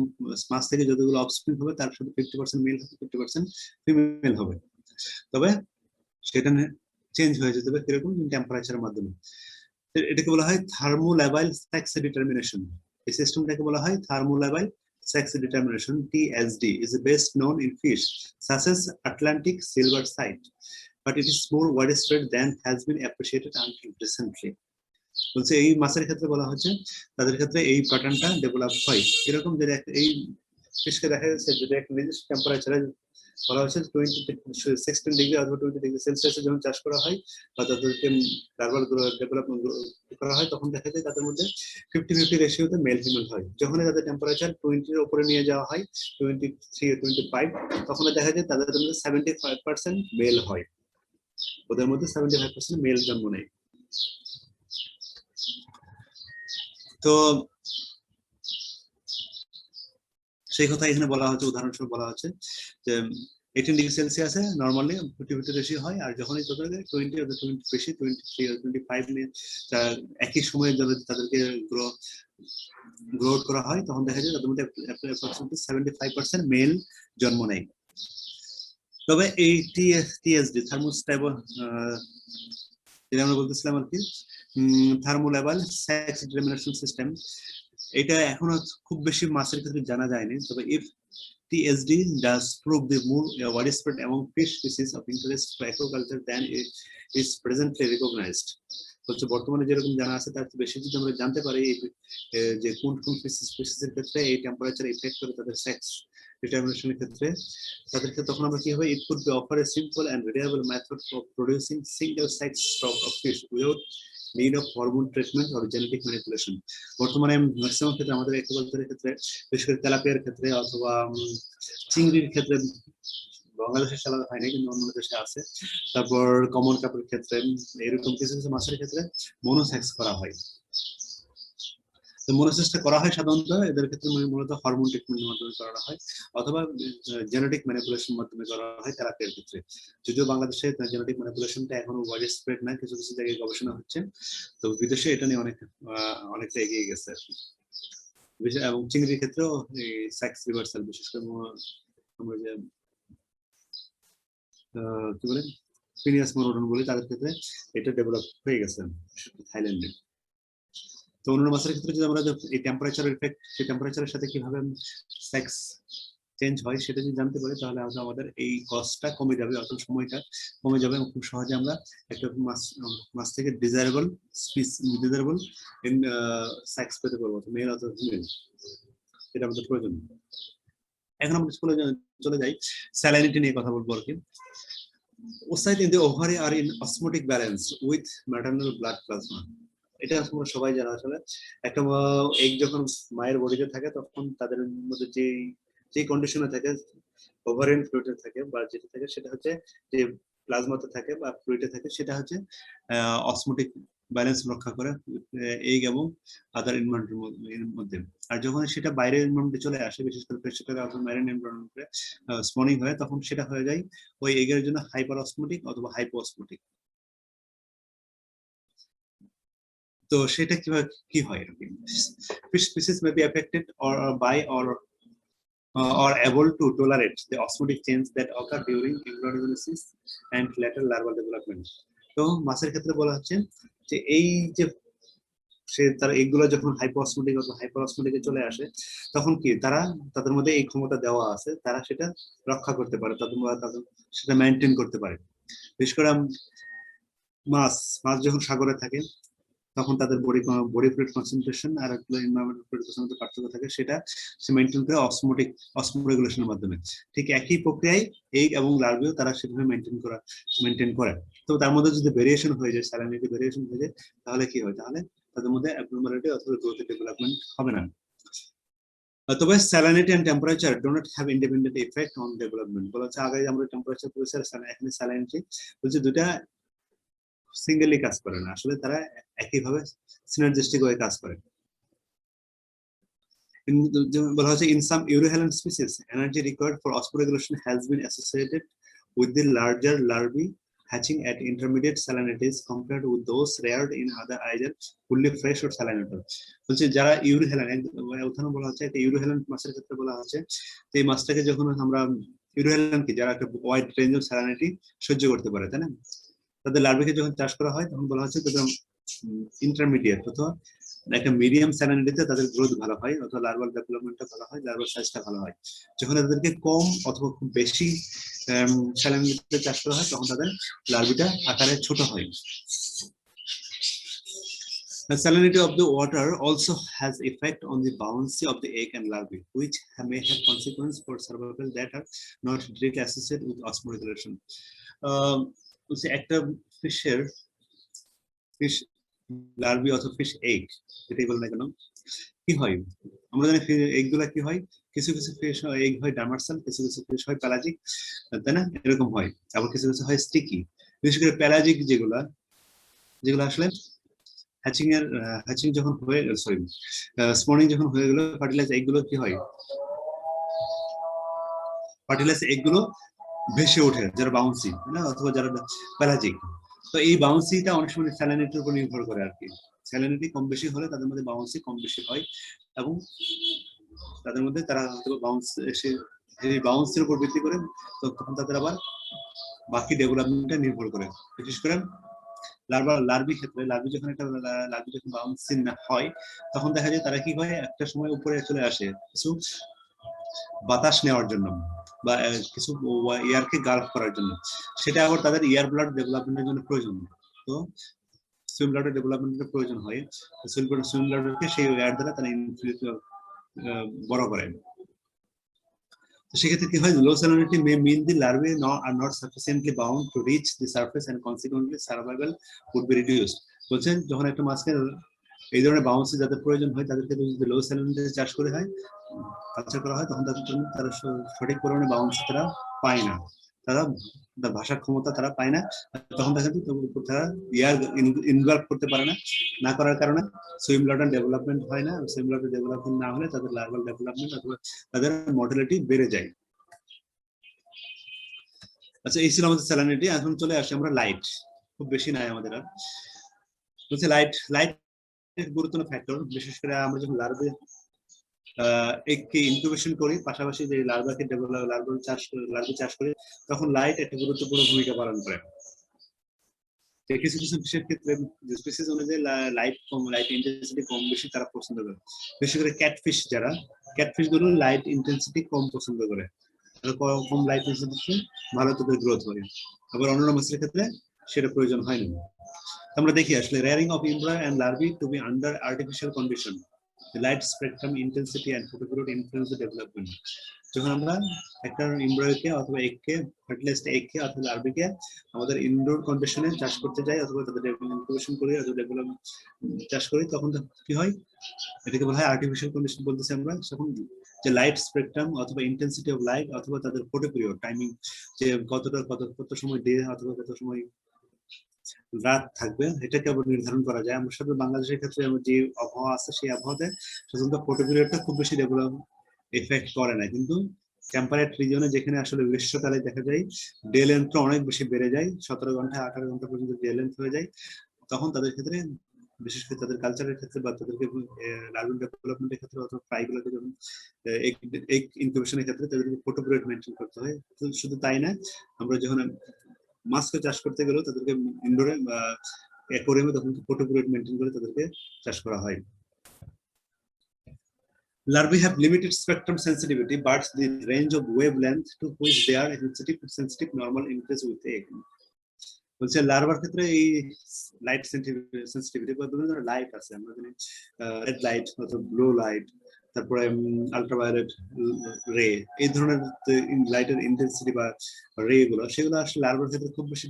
মাছ থেকে যতগুলো অফস্প্রিং হবে তার সাথে 50% মেল হবে 50% ফিমেল হবে। তবে সেটা চেঞ্জ হয়ে যেতে পারে কিরকম টেম্পারেচারের মাধ্যমে। এটাকে বলা হয় থার্মোলেবাইল সেক্স ডিটারমিনেশন। এই সিস্টেমটাকে বলা হয় থার্মোলেবাইল sex determination (TSD) is best known in fish such as Atlantic silverside, but it is more widespread than has been appreciated until recently. বলছে এই মাছের ক্ষেত্রে বলা হচ্ছে তাদের ক্ষেত্রে এই প্যাটার্নটা ডেভেলপ হয় এরকম যে এই ফিশকে দেখা যাচ্ছে যদি একটা নির্দিষ্ট টেম্পারেচারে বলা হচ্ছে 16 ডিগ্রি অথবা 20 ডিগ্রি সেলসিয়াসে যখন চাষ করা হয় বা তাদেরকে লার্ভাল ডেভেলপমেন্ট করা হয় তখন দেখা যায় তাদের মধ্যে 50-50 রেশিওতে মেল ফিমেল হয়। যখন তাদের টেম্পারেচার 20 এর উপরে নিয়ে যাওয়া হয় 23-25 তখন দেখা যায় তাদের মধ্যে 75% মেল হয়, ওদের মধ্যে 75% মেল জন্ম নেয়। তো সেই কথা এখানে বলা হচ্ছে, উদাহরণস্বরূপ বলা হচ্ছে যে 18 ডিগ্রি সেলসিয়াসে নরমালি 50-50 রেশিও হয়, আর যখনই তাদেরকে 20 অথবা 20 বেশি 23 অথবা 25 নিয়ে একই সময়ে তাদেরকে গ্রো করা হয় তখন দেখা যায় তাদের মধ্যে 75% মেল জন্ম নেয়। তবে এই টিএসডি থার্মোস্টেবল যেটা আমরা বলতেছিলাম আর কি থার্মোলেবাইল সেক্স ডিটারমিনেশন সিস্টেম, এটা এখনো খুব বেশি মাছের ক্ষেত্রে জানা যায়নি। তবে if TSD does prove the more widespread among fish species of interest for aquaculture than it is presently recognized. হচ্ছে বর্তমানে যেরকম জানা আছে তার বেশি যদি আমরা জানতে পারি যে কোন কোন স্পিসিসের ক্ষেত্রে এই টেম্পারেচার ইফেক্ট করে তাদের সেক্স ডিটারমিনেশনের ক্ষেত্রে তাদেরকে তখন আমরা কি হবে it could be offer a simple and reliable method for producing single sex stock of fish without need of hormone treatment or genetic manipulation. বর্তমানে ম্যাক্সিমাম ক্ষেত্রে আমাদের অ্যাকুয়াকালচারের ক্ষেত্রে বিশেষ করে তেলাপিয়ার ক্ষেত্রে অথবা চিংড়ির ক্ষেত্রে বাংলাদেশে চালা হয় না কিন্তু অন্য দেশে আছে, তারপর কমন কাপের ক্ষেত্রে এরকম কিছু কিছু মাছের ক্ষেত্রে মনোসেক্স করা হয়। তো মনোসেক্সটা করা হয় সাধারণত এদের ক্ষেত্রে মূলত হরমোন ট্রিটমেন্টের মাধ্যমে করা হয় অথবা জেনেটিক ম্যানিপুলেশন মাধ্যমে করা হয় তেলাপিয়ার ক্ষেত্রে। যদিও বাংলাদেশে জেনেটিক ম্যানিপুলেশনটা এখনো ওয়াইড স্প্রেড না, কিছু কিছু জায়গায় গবেষণা হচ্ছে, তো বিদেশে এটা নিয়ে অনেকটা এগিয়ে গেছে আর কি। এবং চিংড়ির ক্ষেত্রেও সেক্স রিভার্সাল, বিশেষ করে আমরা যে কি বলে ফিনিয়াস মোনোডন বলি তাদের ক্ষেত্রে এটা ডেভেলপ হয়ে গেছে থাইল্যান্ডে। তো অন্য মাছের ক্ষেত্রে যদি আমরা এই টেম্পারেচারের ইফেক্ট, সেই টেম্পারেচারের সাথে কিভাবে সেক্স চেঞ্জ হয় সেটা যদি জানতে পারি তাহলে আমাদের এই কস্টটা কমে যাবে, অর্থাৎ সময়টা কমে যাবে এবং খুব সহজে আমরা একটা মাছ থেকে ডিজায়ারেবল সেক্স পেতে পারবো, মেল অথবা ফিমেল, এটা আমাদের প্রয়োজন। এখন আমরা চলে যাই স্যালাইনিটি নিয়ে কথা বলবো আর কি। Oocyte in the ovary are in osmotic balance with maternal blood plasma. এটা আমরা সবাই জানা। আসলে একটা এগ যখন মায়ের বডিতে থাকে তখন তাদের মধ্যে যে কন্ডিশনে থাকে ওভারিয়ান ফ্লুইডে থাকে বা যেটা থাকে সেটা হচ্ছে যে প্লাজমাতে থাকে বা ফ্লুইডে থাকে, সেটা হচ্ছে অসমোটিক ব্যালেন্স রক্ষা করে এগ এবং আদার এনভায়রনমেন্টের মধ্যে। আর যখন সেটা বাইরের এনভায়রনমেন্টে চলে আসে, বিশেষ করে প্রেসিফিক অথবা মেরিন এনভায়রনমেন্টে স্পনিং হয়, তখন সেটা হয়ে যায় ওই এগের জন্য হাইপার অসমোটিক অথবা হাইপো অসমোটিক। তো সেটা কিভাবে কি হয়? Fish species may be affected or by or able to tolerate the osmotic change that occur during embryogenesis and later larval development. তো মাছের ক্ষেত্রে বলা হচ্ছে যে এই যে তার এগুলো যখন হাইপোঅসমোটিক অথবা হাইপারঅসমোটিকে চলে আসে তখন কি তাদের মধ্যে এই ক্ষমতা দেওয়া আছে, তারা সেটা রক্ষা করতে পারে, তাদের সেটা মেনটেন করতে পারে। বিশেষ করে মাছ যখন সাগরে থাকে তখন তাদের বডি ফ্লুইড কনসেন্ট্রেশন আর এনভায়রনমেন্টাল ফ্লুইড কনসেন্ট্রেশন পার্থক্য থাকে, সেটা সে মেনটেন করে অসমোরেগুলেশনের মাধ্যমে। ঠিক একই প্রক্রিয়ায় এগ এবং লার্ভিও তারা সেভাবে মেনটেন করে। তো তার মধ্যে যদি ভেরিয়েশন হয়ে যায়, স্যালাইনিটি ভেরিয়েশন হয়ে যায়, তাহলে কি হয়? তাহলে তাদের মধ্যে অ্যাবনর্মালিটি অথবা গ্রোথ ডেভেলপমেন্ট হবে না। তবে salinity and temperature do not have independent effect on development. বলা হচ্ছে আগে আমরা টেম্পারেচার পরিসর এখানে স্যালাইনিটি বলছে দুটা সিঙ্গেলি কাজ করে না, আসলে তারা একইভাবে সিনার্জিস্টিক হয়ে কাজ করে। বলা হচ্ছে in some euryhaline species energy required for osmoregulation has been associated with the larger larvae hatching at intermediate salinities compared with those reared in other either fully fresh or salinated. বলছে যারা ইউরিহ্যালাইন, উদাহরণ বলা হচ্ছে একটা ইউরিহ্যালাইন মাছের ক্ষেত্রে বলা হচ্ছে যে এই মাছটাকে যখন আমরা ইউরিহ্যালাইন কি যারা একটা ওয়াইড রেঞ্জ অফ স্যালানিটি সহ্য করতে পারে, তাই না, তাদের লার্ভিকে যখন চাষ করা হয় তখন বলা হচ্ছে তাদের ইন্টারমিডিয়েট অথবা একটা মিডিয়াম স্যালানিটিতে তাদের গ্রোথ ভালো হয় অথবা লার্ভাল ডেভেলপমেন্টটা ভালো হয়, লার্ভাল সাইজটা ভালো হয়। যখন তাদেরকে কম অথবা খুব বেশি স্যালানিটিতে চাষ করা হয় তখন তাদের লার্ভিটা আকারে ছোট হয়। The salinity of the water also has effect on the buoyancy of the egg and larvae, which may have consequences for survival that are not directly associated with osmoregulation. একটা ফিশ লার্ভি অথবা ফিশ এগ যেটাই বল না কেন, কি হয় আমরা জানি এগুলা কি হয়, কিছু কিছু ফিশ এগ হয় ডামার্সাল, কিছু কিছু ফিশ হয় প্যালাজিক, তাই না, এরকম হয়। আবার কিছু কিছু হয় স্টিকি। বিশেষ করে প্যালাজিক যেগুলো আসলে হ্যাচিং যখন হয়ে স্পনিং যখন হয়ে গেল ফার্টিলাইজ এগুলো কি হয়, ফার্টিলাইজ এগুলো ভেসে ওঠে যারা বাউন্সি না অথবা যারা প্যালাজিক। তো এই বাউন্সিটা অনেক সময় স্যালাইনিটির উপর নির্ভর করে আর কি। স্যালাইনিটি কম বেশি হলে তাদের মধ্যে বাউন্সি কম বেশি হয় এবং তাদের মধ্যে তারা হয়তো বাউন্সের উপর ভিত্তি করে তখন তাদের আবার বাকি ডেভেলপমেন্টটা নির্ভর করে। বিশেষ করে লার্ভি ক্ষেত্রে লার্ভি যখন বাউন্সি না হয় তখন দেখা যায় তারা কি হয় একটা সময় উপরে চলে আসে, কিছু বাতাস নেওয়ার জন্য বা কিছু এয়ারকে গার্ভ করার জন্য, সেটা আবার তাদের এয়ার ব্লাড ডেভেলপমেন্টের জন্য প্রয়োজন। তো সুইম ব্লাডের ডেভেলপমেন্টের প্রয়োজন হয়, সুইম ব্লাডকে সেই এয়ার দ্বারা তারা বড় করে। তো সেক্ষেত্রে কি হয়, low salinity may mean the larvae are not sufficiently bound to reach the surface and consequently survival would be reduced. বলছেন যখন একটা মাছকে এই ধরনের বাউন্সি যাদের প্রয়োজন হয় তাদেরকে যদি লো স্যালিনিটি চাষ করে হয়, কালচার করা হয়, তখন তাদের জন্য তারা সঠিক পরিমাণে বাউন্সি তারা পায় না, তারা ভাষার ক্ষমতা তারা পায় না, তখন দেখা যায় তারা ইয়ার ইনভলভ করতে পারে না, না করার কারণে সুইম ব্লাডার ডেভেলপমেন্ট হয় না। সুইম ব্লাডার ডেভেলপমেন্ট না হলে তাদের লার্ভাল ডেভেলপমেন্ট অথবা তাদের মর্টালিটি বেড়ে যায়। আচ্ছা, এই ছিল আমাদের স্যালিনিটি। এখন চলে আসি আমরা লাইট, খুব বেশি নাই আমাদের আর। বলছে লাইট গুরুত্বপূর্ণ ফ্যাক্টর, বিশেষ করে আমরা যখন লার্ভে এগকে ইনকিউবেশন করি, পাশাপাশি যে লার্ভাকে লার্ভা চাষ করি, তখন লাইট একটা গুরুত্বপূর্ণ ভূমিকা পালন করে। কিছু কিছু বিশেষ ক্ষেত্রে স্পিসিস অনুযায়ী লাইট ইন্টেন্সিটি কম বেশি তারা পছন্দ করে। বিশেষ করে ক্যাটফিশ গুলো লাইট ইন্টেন্সিটি কম পছন্দ করে, কম লাইট ইন্টেন্সিটি ভালো তাদের গ্রোথ হয়। আবার অন্যান্য মাছের ক্ষেত্রে সেটা প্রয়োজন হয় না। আমরা দেখি আসলে rearing of embryo and larvae to be under artificial condition, light spectrum intensity and photoperiod influence the development. যখন আমরা একটা ইমব্রায়োকে অথবা এগকে, ফার্টিলাইজড এগকে অথবা লার্ভিকে আমাদের ইনডোর কন্ডিশনে চাষ করতে যাই অথবা তাদের ইনকিউবেশন করি অথবা ডেভেলপ চাষ করি, তখন কি হয়, এটাকে বলা হয় আর্টিফিশিয়াল কন্ডিশন বলতেছি আমরা। তখন যে লাইট স্পেকট্রাম অথবা ইন্টেন্সিটি অফ লাইট অথবা তাদের ফটোপিরিয়ড টাইমিং, যে কত সময় ডে অথবা কত সময় রাত থাকবে, এটাকে আবার নির্ধারণ করা যায়। আমরা সাধারণত বাংলাদেশের ক্ষেত্রে যে আবহাওয়া আছে সেই আবহাওয়াতে সাধারণত ফটোপিরিয়ডটা খুব বেশি ডেভেলপ এফেক্ট করে না, কিন্তু টেম্পারেট রিজনে যেখানে আসলে গ্রীষ্মকালে দেখা যায় ডে লেন্থটা অনেক বেশি বেড়ে যায়, 17 ঘন্টা 18 ঘন্টা পর্যন্ত ডে লেন্থ হয়ে যায়, তখন তাদের ক্ষেত্রে বিশেষ করে তাদের কালচারের ক্ষেত্রে বা তাদেরকে লার্ভাল ডেভেলপমেন্টের ক্ষেত্রে অথবা ফ্রাইগুলোকে যখন এগ ইনকিউবেশনের ক্ষেত্রে তাদেরকে ফটোপিরিয়ড মেনটেন করতে হয়। শুধু তাই না, আমরা যখন মাছকে চাষ করতে গেলেও তাদেরকে ইনডোরে বা অ্যাকোয়ারিয়ামে তখন ফটোপিরিয়ড মেনটেন করে তাদেরকে চাষ করা হয়। Larvae have limited spectrum sensitivity, but the range of wavelength to which they are sensitive normal increase with egg. বলছে লার্ভার ক্ষেত্রে এই লাইট সেন্সিটিভিটি বা বিভিন্ন ধরনের লাইট আছে, আমরা জানি রেড লাইট অথবা ব্লু লাইট, তারপরে আলট্রাভায়োলেট রে, এই ধরনের লাইটের ইন্টেন্সিটি বা রে গুলো, সেগুলো আসলে লার্ভার ক্ষেত্রে খুব বেশি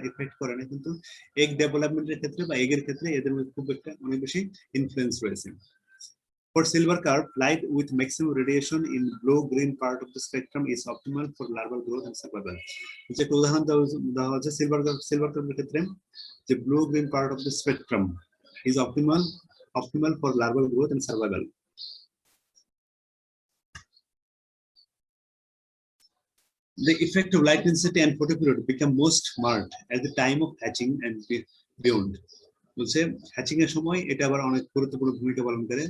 এফেক্ট করে না, কিন্তু এগ ডেভেলপমেন্টের ক্ষেত্রে বা এগের ক্ষেত্রে এদের মধ্যে খুব একটা অনেক বেশি ইনফ্লুয়েন্স রয়েছে। For silver carp, light with maximum radiation in blue-green part of the spectrum is optimal for larval growth and survival. Which is উদাহরণ দেওয়া হচ্ছে silver carp ক্ষেত্রে the blue-green part of the spectrum is optimal for larval growth and survival. The effect of light intensity and photoperiod become most marked at the time of hatching and beyond. বলছে hatching এর সময় এটা আবার অনেক গুরুত্বপূর্ণ ভূমিকা পালন করে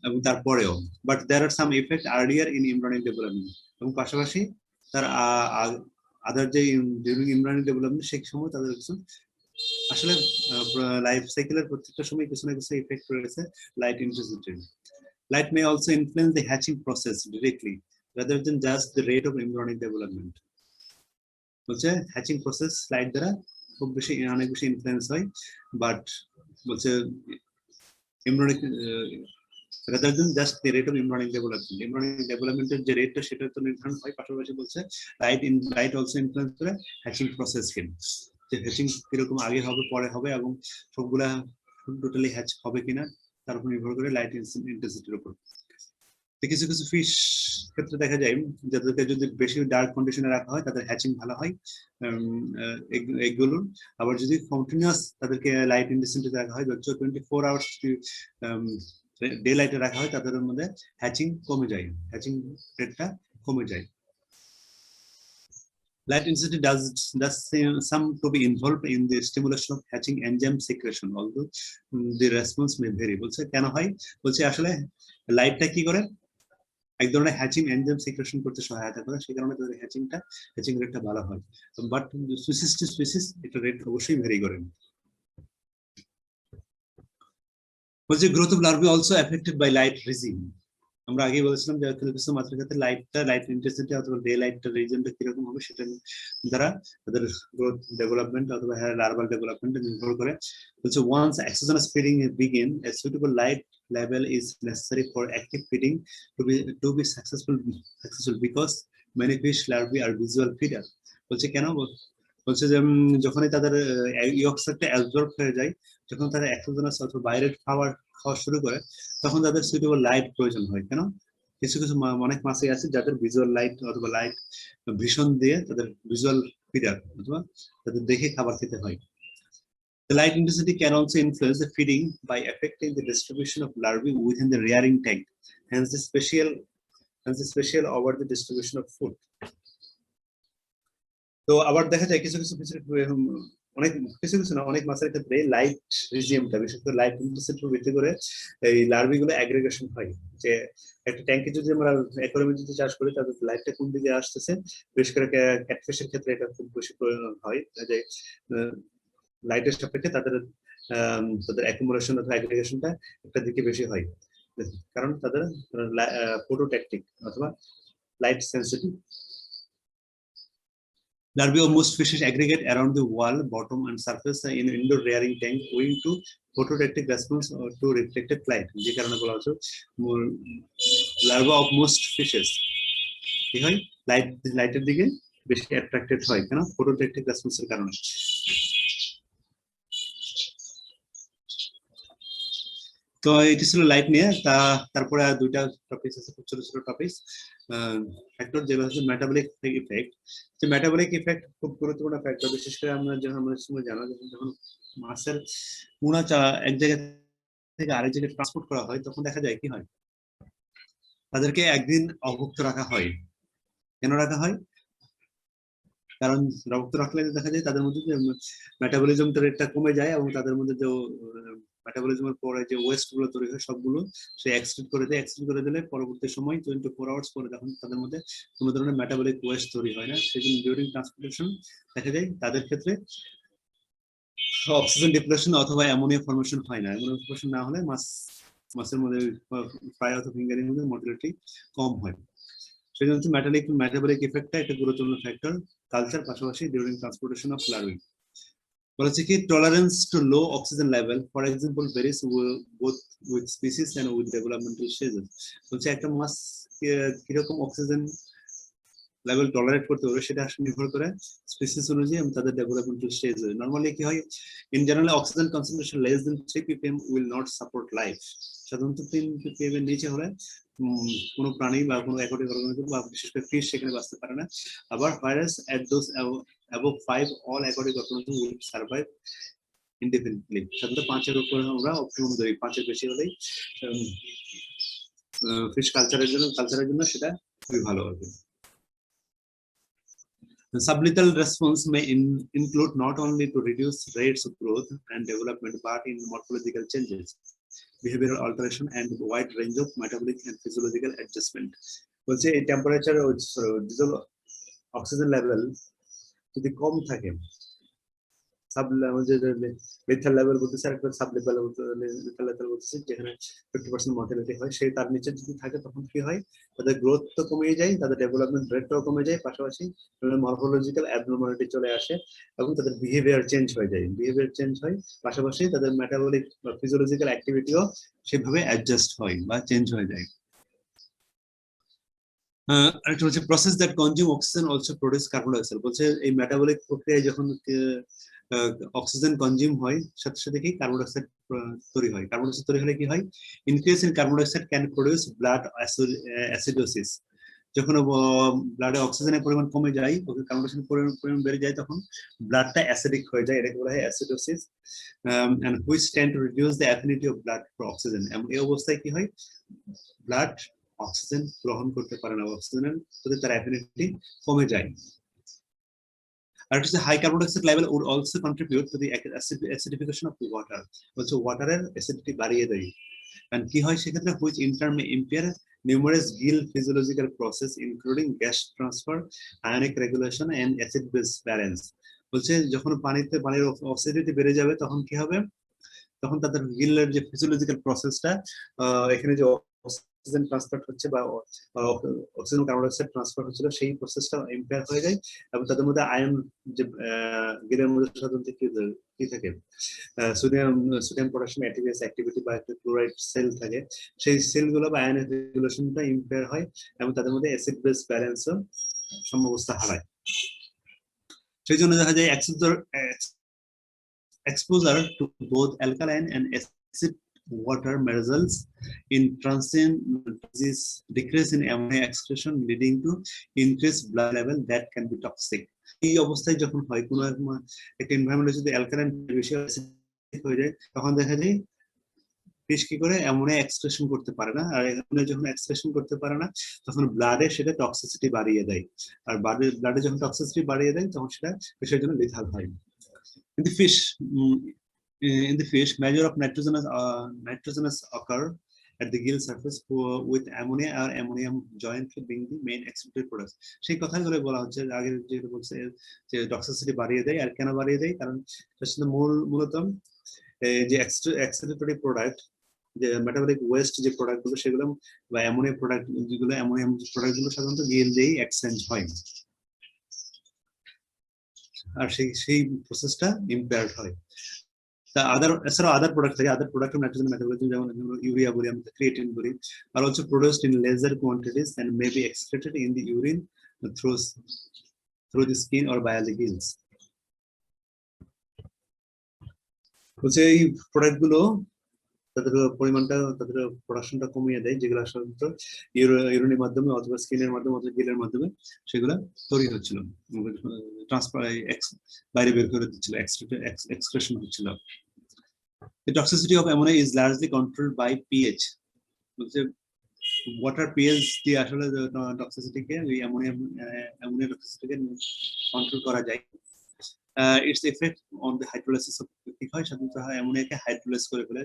এবং তারপরেও, but there are some effect earlier in embryonic development, এবং পাশাপাশি তার আদার যে ডিউরিং এমব্রায়োনিক ডেভেলপমেন্ট সেই সময় তাদের কিছু আসলে লাইফ সাইকেলের প্রত্যেকটা সময় কিছু না কিছু ইফেক্ট রয়েছে light intensity. Light may also influence the hatching process directly rather than just the rate of embryonic development. বলছে হ্যাচিং প্রসেস লাইট দ্বারা খুব বেশি অনেক বেশি ইনফ্লুয়েন্স হয়, বাট বলছে embryonic rather than just the rate of embryonic development. Embryonic development যে রেটটা সেটা তো নির্ধারণ হয়, পাশাপাশি বলছে লাইট অলসো ইনফ্লুয়েন্স করে হ্যাচিং প্রসেস কে, যে হ্যাচিং কিরকম আগে হবে পরে হবে এবং সবগুলা টোটালি হ্যাচ হবে কিনা তার উপর নির্ভর করে লাইট ইন্টেন্সিটির উপর। কিছু কিছু ফিশ ক্ষেত্রে দেখা যায় যাদেরকে যদি বেশি ডার্ক কন্ডিশনে রাখা হয় তাদের হ্যাচিং ভালো হয় এগুলোর, আবার যদি কন্টিনিউয়াস তাদেরকে লাইট ইন্টেন্সিটিতে রাখা হয় 24 আওয়ার্স ডে লাইটে রাখা হয় তাদের মধ্যে হ্যাচিং কমে যায়, হ্যাচিং রেটটা কমে যায়। Light intensity does some to be involved in the stimulation of hatching enzyme secretion, although the response may vary. বলছে কেন হয়, বলছে আসলে লাইটটা কি করে এক ধরনের হ্যাচিং এনজাইম সিক্রেশন করতে সহায়তা করে, সেই কারণে তাদের হ্যাচিং রেটটা ভালো হয়, বাট স্পিসিস টু স্পিসিস এটা রেট অবশ্যই ভ্যারি করে। বলছে growth of larvae also affected by light regime. আমরা আগেই বলেছিলাম যে কিছু কিছু মাত্রার ক্ষেত্রে লাইট ইন্টেন্সিটি অথবা ডে লাইটটা রিজনটা কিরকম হবে সেটা দ্বারা তাদের গ্রোথ ডেভেলপমেন্ট অথবা লার্ভাল ডেভেলপমেন্ট নির্ভর করে। বলছে once exogenous feeding begin a suitable light level is necessary for active feeding to be successful because many fish larvae are visual feeder. বলছে কেন? বলছে যে যখনই তাদের ইয়কসাইটটা অ্যাবজর্ব হয়ে যায়, যখন তারা এক্সোজেনাস অথবা বাইরের খাওয়া শুরু করে, তখন তাদের সুইটেবল লাইট প্রয়োজন হয়। কেন? কিছু কিছু অনেক মাছই আছে যাদের ভিজুয়াল লাইট অথবা লাইট ভিশন দিয়ে তাদের ভিজুয়াল ফিডার অথবা তাদের দেখে খাবার খেতে হয়। The light intensity can also influence the feeding by affecting the distribution of larvae within the rearing tank. Hence the special over the distribution of food. তো আবার দেখা যায় কিছু কিছু অনেক কিছু না অনেক মাছের ক্ষেত্রে লাইট রিজিয়ামটা বিশেষ করে লাইট ইন্টেন্সিটির ভিত্তি করে এই লার্ভি গুলো অ্যাগ্রিগেশন হয়। যে একটা ট্যাঙ্কে যদি আমরা অ্যাকোয়ারিয়ামে যদি চাষ করি তাদের লাইটটা কোন দিকে আসতেছে, বিশেষ করে ক্যাটফিশের ক্ষেত্রে এটা খুব বেশি প্রয়োজন হয় যে লাইটের সাপেক্ষে তাদের অ্যাকুমুলেশন অথবা অ্যাগ্রিগেশনটা একটা দিকে বেশি হয়, কারণ তাদের ফটোট্যাকটিক অথবা light sensitive. Larvae of most fishes aggregate around the wall, bottom, and surface in indoor rearing tank owing to phototactic response to reflected light. যে কারণে বলা হচ্ছে larvae of most fishes কি হয় লাইটের দিকে বেশি অ্যাট্রাক্টেড হয়, কেন? phototactic response এর কারণে। তো এটি ছিল লাইট নিয়ে। তারপরে আর দুইটা টপিক আছে, খুব ছোট ছোট টপিক ফ্যাক্টর, যেগুলো হচ্ছে মেটাবলিক ইফেক্ট। যে মেটাবলিক ইফেক্ট খুব গুরুত্বপূর্ণ ফ্যাক্টর, বিশেষ করে আমরা যখন আমাদের সময় জানা যখন মাছের পোনা এক জায়গা থেকে আরেক জায়গায় ট্রান্সপোর্ট করা হয়, তখন দেখা যায় কি হয়, তাদেরকে একদিন অভুক্ত রাখা হয়। কেন রাখা হয়? কারণ অভুক্ত রাখলে দেখা যায় তাদের মধ্যে যে মেটাবলিজমটা রেটটা কমে যায় এবং তাদের মধ্যে যে মেটাবলিজমের পরে যে ওয়েস্ট গুলো তৈরি হয় সবগুলো সে এক্সট্রুড করে দেয়। এক্সট্রুড করে দিলে পরবর্তী সময় 24 আওয়ার্স পরে তখন তাদের মধ্যে কোনো ধরনের মেটাবলিক ওয়েস্ট তৈরি হয় না। সেই জন্য ডিউরিং ট্রান্সপোর্টেশন দেখা যায় তাদের ক্ষেত্রে অক্সিজেন ডিপ্লেশন অথবা অ্যামোনিয়া ফর্মেশন হয় না। অ্যামোনিয়া ফর্মেশন না হলে মাছের মধ্যে ফ্রাই অথবা ফিঙ্গারিং মধ্যে মোটিলিটি কম হয়। সেই জন্য মেটাবলিক ইফেক্টটা একটা গুরুত্বপূর্ণ ফ্যাক্টর কালচার পাশাপাশি ডিউরিং ট্রান্সপোর্টেশন অফ লার্ভি। বলেছে কি tolerance to low oxygen level for example varies both with species and with developmental stages. বলছে একটা মাছ কিরকম অক্সিজেন লেভেল টলারেট করতে পারবে সেটা আসলে নির্ভর করে স্পিসিস অনুযায়ী এবং তাদের ডেভেলপমেন্টাল স্টেজ। নরমালি কি হয়, in general oxygen concentration less than 3 ppm will not support life. সাধারণত 3 ppm এর নিচে হলে কোনো প্রাণী বা কোনো অ্যাকোয়াটিক অর্গানিজম বা বিশেষ করে ফিশ সেখানে বাঁচতে পারে না। আবার virus at those above 5 all aquatic organisms will survive indefinitely. সাধারণত 5 এর উপরে আমরা অপটিমাম ধরি, 5 এর বেশি হলেই ফিশ কালচারের জন্য সেটা খুবই ভালো হবে। The sublethal response may include not only to reduce rates of growth and development, but in morphological changes, behavioral alteration, and wide range of metabolic and physiological adjustment. বলছে এই টেম্পারেচার অক্সিজেন লেভেল যদি কম থাকে, lethal level বলতেছে আর একটা সাবলেভেল lethal level বলতেছে যেখানে 50% mortality হয়, সেই তার নিচে যদি থাকে তখন কি হয়, তাদের গ্রোথ তো কমে যায়, তাদের ডেভেলপমেন্ট রেটটাও কমে যায়, পাশাপাশি মরফোলজিক্যাল অ্যাবনর্মালিটি চলে আসে এবং তাদের বিহেভিয়ার চেঞ্জ হয়ে যায়। বিহেভিয়ার চেঞ্জ হয় পাশাপাশি তাদের মেটাবলিক বা ফিজিওলজিক্যাল অ্যাক্টিভিটিও সেভাবে অ্যাডজাস্ট হয় বা চেঞ্জ হয়ে যায়। আরেকটা হচ্ছে process that consume oxygen also produce carbon dioxide. বলছে এই মেটাবলিক প্রক্রিয়ায় যখন অক্সিজেন কনজিউম হয় সাথে সাথে কি কার্বন ডাইঅক্সাইড তৈরি হয়। কার্বন ডাইঅক্সাইড তৈরি হলে কি হয়, increase in carbon dioxide can produce blood acidosis. যখন ব্লাডে অক্সিজেনের পরিমাণ কমে যায়, কার্বন ডাইঅক্সাইডের পরিমাণ বেড়ে যায়, তখন ব্লাডটা অ্যাসিডিক হয়ে যায়, এটাকে বলা হয় acidosis, and which tend to reduce the affinity of blood for oxygen. এবং এই অবস্থায় কি হয়, ব্লাড অক্সিজেন গ্রহণ করতে পারে না, অক্সিজেনের প্রতি তার অ্যাফিনিটি কমে যায়। আর হচ্ছে high carbon dioxide level would also contribute to the acidification of water. বলছে ওয়াটারের অ্যাসিডিটি বাড়িয়ে দেয়। এন্ড কি হয় সেক্ষেত্রে, which in term may impair numerous gill physiological process including gas transfer, ionic regulation and acid base balance. বলছে যখন পানির অ্যাসিডিটি বেড়ে যাবে তখন কি হবে, তখন তাদের গিলের যে ফিজিওলজিক্যাল প্রসেসটা, এখানে যে অক্সিজেন ট্রান্সফার হচ্ছে বা অক্সিজেন কার্বন ডাইঅক্সাইড ট্রান্সফার হচ্ছিল সেই প্রসেসটা ইম্পেয়ার হয়ে যায় এবং তাদের মধ্যে আয়ন যে গিলের মধ্যে সাধারণত কি থাকে সোডিয়াম পটাশিয়াম অ্যাটিভিয়াস অ্যাক্টিভিটি বা একটা ক্লোরাইড সেল থাকে, সেই সেলগুলো বা আয়ন রেগুলেশনটা ইম্পেয়ার হয় এবং তাদের মধ্যে অ্যাসিড বেস ব্যালেন্সও সম্ভাবস্থা হারায়। সেই জন্য দেখা যায় exposure to both alkaline and acid water results in transient disease, decrease in ammonia excretion leading to increased blood level that can be toxic. এই অবস্থায় যখন হয় কোনো একটা এনভায়রনমেন্টে যদি অ্যালকালাইন বেশি অ্যাসিডিক হয়ে যায় তখন দেখা যায় ফিশ কি করে অ্যামোনিয়া এক্সক্রেশন করতে পারে না, আর অ্যামোনিয়া যখন এক্সক্রেশন করতে পারে না তখন ব্লাডে সেটা টক্সিসিটি বাড়িয়ে দেয়, আর ব্লাডে যখন টক্সিসিটি বাড়িয়ে দেয় তখন সেটা ফিশের জন্য লিথাল হয়। In the fish, measure of nitrogenous occur at the gill surface with ammonia or ammonium jointly being the main excreted products. সেই কথাগুলো বলা হচ্ছে আগে যেটা বলছে যে টক্সিসিটি বাড়িয়ে দেয়, আর কেন বাড়িয়ে দেয় কারণ মূলত যে এক্সক্রিটরি প্রোডাক্ট যে মেটাবলিক ওয়েস্ট যে প্রোডাক্টগুলো সেগুলো বা অ্যামোনিয়া প্রোডাক্ট যেগুলো অ্যামোনিয়াম প্রোডাক্টগুলো সাধারণত গিল দিয়েই এক্সচেঞ্জ হয় আর সেই প্রসেসটা ইম্পেয়ার্ড হয়। এছাড়াও আদার প্রোডাক্ট থাকে, other product of nitrogen metabolism যেমন ইউরিয়া বলি আমরা, ক্রিয়েটিন বলি, are also produced in lesser quantities and may be excreted in the urine through the skin or by the gills. বলছে এই প্রোডাক্টগুলো তাদের পরিমাণটা তাদের প্রোডাকশনটা কমিয়ে দেয়, যেগুলো সাধারণত ইউরিনের মাধ্যমে অথবা স্কিনের মাধ্যমে অথবা গিলের মাধ্যমে সেগুলো তৈরি হচ্ছিল, ট্রান্সফার বাইরে বের করে দিচ্ছিল, এক্সক্রেশন হচ্ছিল। The toxicity of ammonia is largely controlled by pH. বলছে ওয়াটার পিএইচ দিয়ে আসলে টক্সিসিটিকে ওই অ্যামোনিয়া টক্সিসিটিকে কন্ট্রোল করা যায়। Its effect on the hydrolysis of কি হয় সাধারণত অ্যামোনিয়াকে হাইড্রোলাইজ করে ফেলে,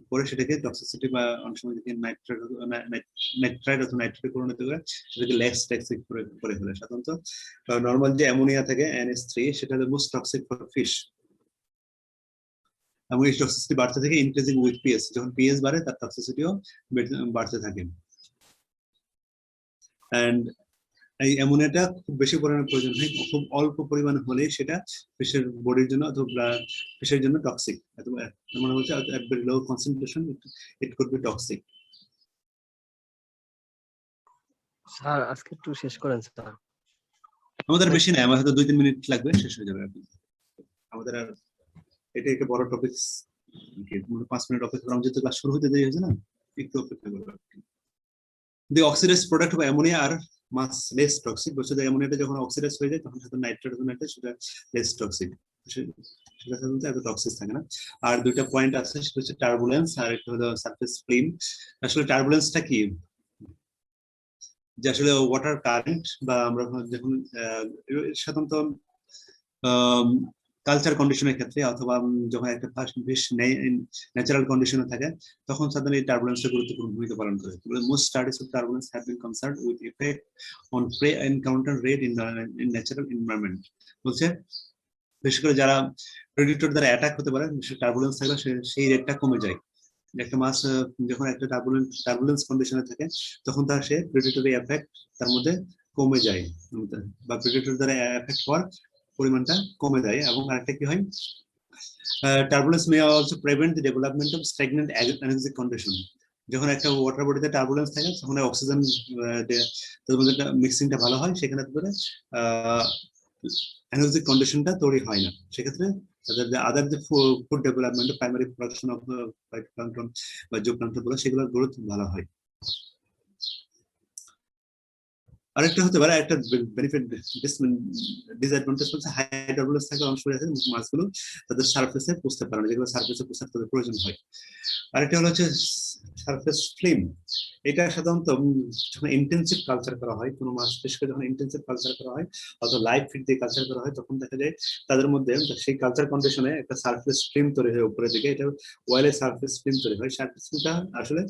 পরে সেটাকে টক্সিসিটি বা অনেক সময় যদি নাইট্রাইট অথবা নাইট্রেটে পরিণত করে সেটাকে লেস টক্সিক করে ফেলে। সাধারণত নর্মাল যে অ্যামোনিয়া থাকে NH3 সেটা মোস্ট টক্সিক ফর ফিশ এবং এই টক্সিসিটি বাড়তে থাকে ইনক্রিজিং উইথ পিএইচ, যখন পিএইচ বাড়ে তার টক্সিসিটিও বাড়তে থাকে। এন্ড এই অ্যামোনিয়াটা খুব বেশি পরিমাণে প্রয়োজন হয়, খুব অল্প পরিমাণে হলে সেটা ফিশের বডির জন্য অথবা ফিশের জন্য টক্সিক, মানে হচ্ছে at very low concentration it could be toxic. Sir আজকে একটু শেষ করেন স্যার। আমাদের বেশি নাই, আমার হয়তো 2-3 মিনিট লাগবে, শেষ হয়ে যাবে। আমাদের আর এটা একটা বড় টপিক, 5 মিনিট অপেক্ষা করা, যেহেতু ক্লাস শুরু হতে দেরি হয়েছে না, একটু অপেক্ষা করবো। The oxidized product of ammonia are much less toxic, বলছে যে অ্যামোনিয়াটা যখন অক্সিডাইজ হয়ে যায় তখন সাথে নাইট্রেট সেটা লেস টক্সিক, সেটা সাধারণত এত টক্সিক থাকে না। আর দুইটা পয়েন্ট আছে, সেটা হচ্ছে টার্বুলেন্স আর একটা হলো সারফেস ফিল্ম। আসলে টার্বুলেন্সটা কি, যে আসলে ওয়াটার কারেন্ট বা আমরা যখন সাধারণত কালচার কন্ডিশনের ক্ষেত্রে অথবা যখন একটা ফিশ ন্যাচারাল কন্ডিশনে থাকে তখন সাধারণত এই টার্বুলেন্সটা গুরুত্বপূর্ণ ভূমিকা পালন করে। Most studies of turbulence have been concerned with effect on prey encounter rate in natural environment. বলছে বিশেষ করে যারা প্রেডিটর দ্বারা অ্যাটাক হতে পারে টার্বুলেন্স থাকলে সেই রেটটা কমে যায়। একটা মাছ যখন একটা টার্বুলেন্স কন্ডিশনে থাকে তখন তার সে প্রেডিটরি এফেক্ট তার মধ্যে কমে যায় বা প্রেডিটর দ্বারা এফেক্ট হওয়ার পরিমাণটা কমে যায়। এবং আরেকটা কি হয়, turbulence may also prevent the development of stagnant anoxic condition. যখন একটা ওয়াটার বডিতে টার্বুলেন্স থাকে তখন অক্সিজেন তাদের মধ্যে মিক্সিংটা ভালো হয়, সেখানে তাদের অ্যানোক্সিক কন্ডিশনটা তৈরি হয় না। সেক্ষেত্রে তাদের যে আদার যে food development primary production of phytoplankton বা জুপ্লাঙ্কটন বলে সেগুলোর গ্রোথ ভালো হয়। আরেকটা হতে পারে একটা বেনিফিট ডিসঅ্যাডভান্টেজ হচ্ছে হাই টার্বুলেন্স থাকে অংশ আছে মাছগুলো তাদের সারফেসে পুষতে পারে না, যেগুলো সারফেসে পুষার তাদের প্রয়োজন হয়। আরেকটা হলো হচ্ছে সারফেস ফিল্ম। এটা সাধারণত যখন ইন্টেনসিভ কালচার করা হয়, কোনো মাছ ফিশকে যখন ইন্টেনসিভ কালচার করা হয় অথবা লাইভ ফিড দিয়ে কালচার করা হয় তখন দেখা যায় তাদের মধ্যে সেই কালচার কন্ডিশনে একটা সারফেস ফিল্ম তৈরি হয় উপরের দিকে, এটা ওয়েলের সারফেস ফিল্ম তৈরি হয়। সারফেস ফিল্মটা আসলে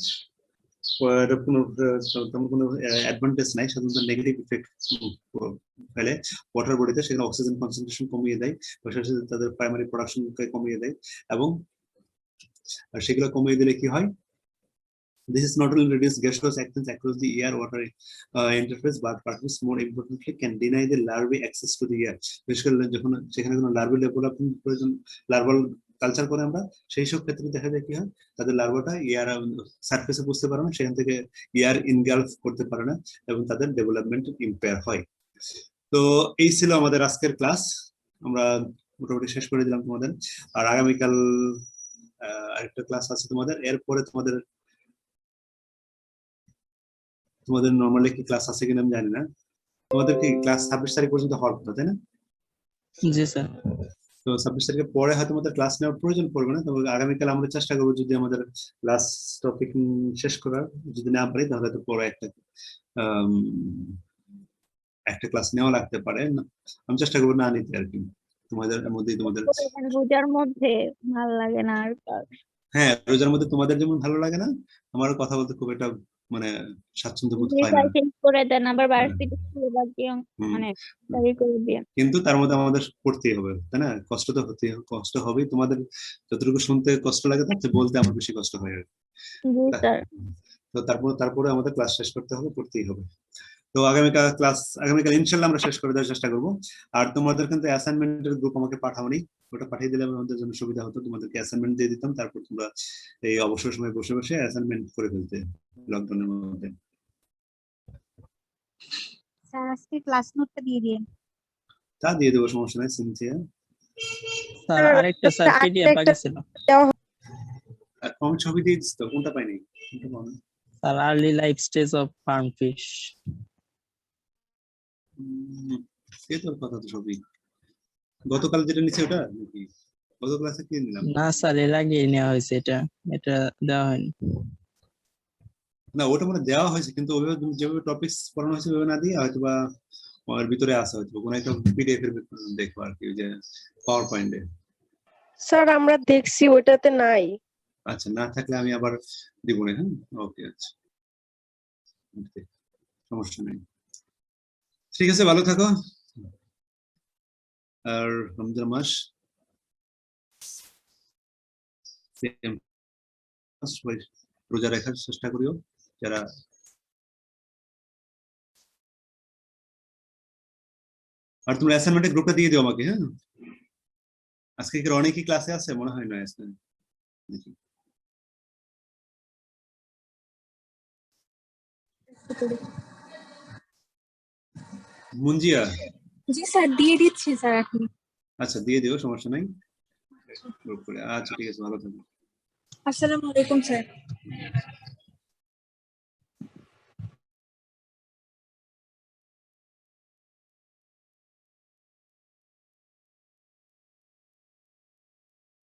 কোনো অ্যাডভান্টেজ নাই, সাধারণত নেগেটিভ ইফেক্ট ফেলে ওয়াটার বডিতে, সেখানে অক্সিজেন কনসেন্ট্রেশন কমিয়ে দেয়, তাদের প্রাইমারি প্রোডাকশনকে কমিয়ে দেয়। এবং সেগুলো কমিয়ে দিলে কি হয়, This is not only reduce gaseous actions across the air-water interface, but perhaps more importantly, can deny the larvae access to the air. বিশেষ করে যখন সেখানে কোনো লার্ভাল ডেভেলপমেন্ট প্রয়োজন, লার্ভাল কালচার করে আমরা, সেই সব ক্ষেত্রে দেখা যায় কি হয়, তাদের লার্ভাটা এয়ার সারফেসে বুঝতে পারে না, সেখান থেকে এয়ার ইনগালফ করতে পারে না এবং তাদের ডেভেলপমেন্ট ইম্পেয়ার হয়। তো এই ছিল আমাদের আজকের ক্লাস, আমরা মোটামুটি শেষ করে দিলাম তোমাদের। আর আগামীকাল আরেকটা ক্লাস আছে তোমাদের, এরপরে তোমাদের নরমালি কি ক্লাস আছে কিনা আমি জানি না। তোমাদের কি ক্লাস 26 তারিখ পর্যন্ত হওয়ার কথা, তাই না? জি স্যার। তো 26 তারিখের পরে হয়তো আমাদের ক্লাস নেওয়ার প্রয়োজন পড়বে না, তবে আগামীকাল আমরা চেষ্টা করবো যদি আমাদের লাস্ট টপিক শেষ করার, যদি না পারি তাহলে তো পরে একটা ক্লাস নেওয়া লাগতে পারে। আমি চেষ্টা করবো না নিতে আর কি, তোমাদের মধ্যেই তোমাদের। রোজার মধ্যে ভালো লাগে না আর হ্যাঁ, রোজার মধ্যে তোমাদের যেমন ভালো লাগে না, আমার কথা বলতে খুব একটা মানে স্বাচ্ছন্দ্য বোধ হয় না। শেষ করে দেন আবার ভার্সিটি বাকি মানে তাই করে দিয়ে। কিন্তু তার মধ্যে আমাদের পড়তেই হবে, তাই না? কষ্ট তো হতেই, কষ্ট হবেই। তোমাদের যতটুকু শুনতে কষ্ট লাগে তার চেয়ে বলতে আমার বেশি কষ্ট হয় আর কি। জি স্যার। তো তারপরে আমাদের ক্লাস শেষ করতে হবে, পড়তেই হবে। তো আগামীকাল ইনশাল্লাহ আমরা শেষ করে দেওয়ার চেষ্টা করবো। আর তোমাদের কিন্তু অ্যাসাইনমেন্টের গ্রুপ আমাকে পাঠাওনি, ওটা পাঠিয়ে দিলে আমাদের জন্য সুবিধা হতো। তোমাদেরকে অ্যাসাইনমেন্ট দিয়ে দিতাম, তারপর তোমরা এই অবসর সময় বসে বসে অ্যাসাইনমেন্ট করে ফেলতে লকডাউনের মধ্যে। স্যার আজকে ক্লাস নোটটা দিয়ে দিন। তা দিয়ে দেবো, সমস্যা নাই সিনথিয়া। স্যার আরেকটা স্যার পিডিএফ আগে ছিল। আমি ছবি দিয়ে দিচ্ছি তো, কোনটা পাইনি? কোনটা পাওনি? Sir early life stage of farm fish. সে তোর কথা তো সবই গতকাল যেটা নিচে ওটা নাকি? গত ক্লাসে কি নিলাম? না স্যার এর আগে নেওয়া হয়েছে, এটা দেওয়া হয়নি। না, ওটা মানে দেওয়া হয়েছে, কিন্তু ওইভাবে যেভাবে টপিকস পড়ানো হয়েছে ওইভাবে না দিয়ে হয়তো বা ওর ভিতরে আসা হয়তো কোনো একটা পিডিএফ এর ভিতরে দেখবো আর কি, যে পাওয়ার পয়েন্টে। স্যার আমরা দেখছি ওটাতে নাই। আচ্ছা, না থাকলে আমি আবার দিব না। হ্যাঁ, ওকে, আচ্ছা, সমস্যা নেই। ঠিক আছে, ভালো থাকো। আর রমজান মাস রোজা রাখার চেষ্টা করিও যারা। আর তোমরা অ্যাসাইনমেন্টের গ্রুপটা দিয়ে দিও আমাকে। হ্যাঁ, আজকে কি অনেকই ক্লাসে আছে মনে হয় না? দেখি মুঞ্জিয়া। জি স্যার, দিয়ে দিচ্ছি স্যার এখন। আচ্ছা, দিয়ে দিও, সমস্যা নাই। গ্রুপ করে। আচ্ছা, ঠিক আছে, ভালো থাকো। আসসালামু আলাইকুম স্যার।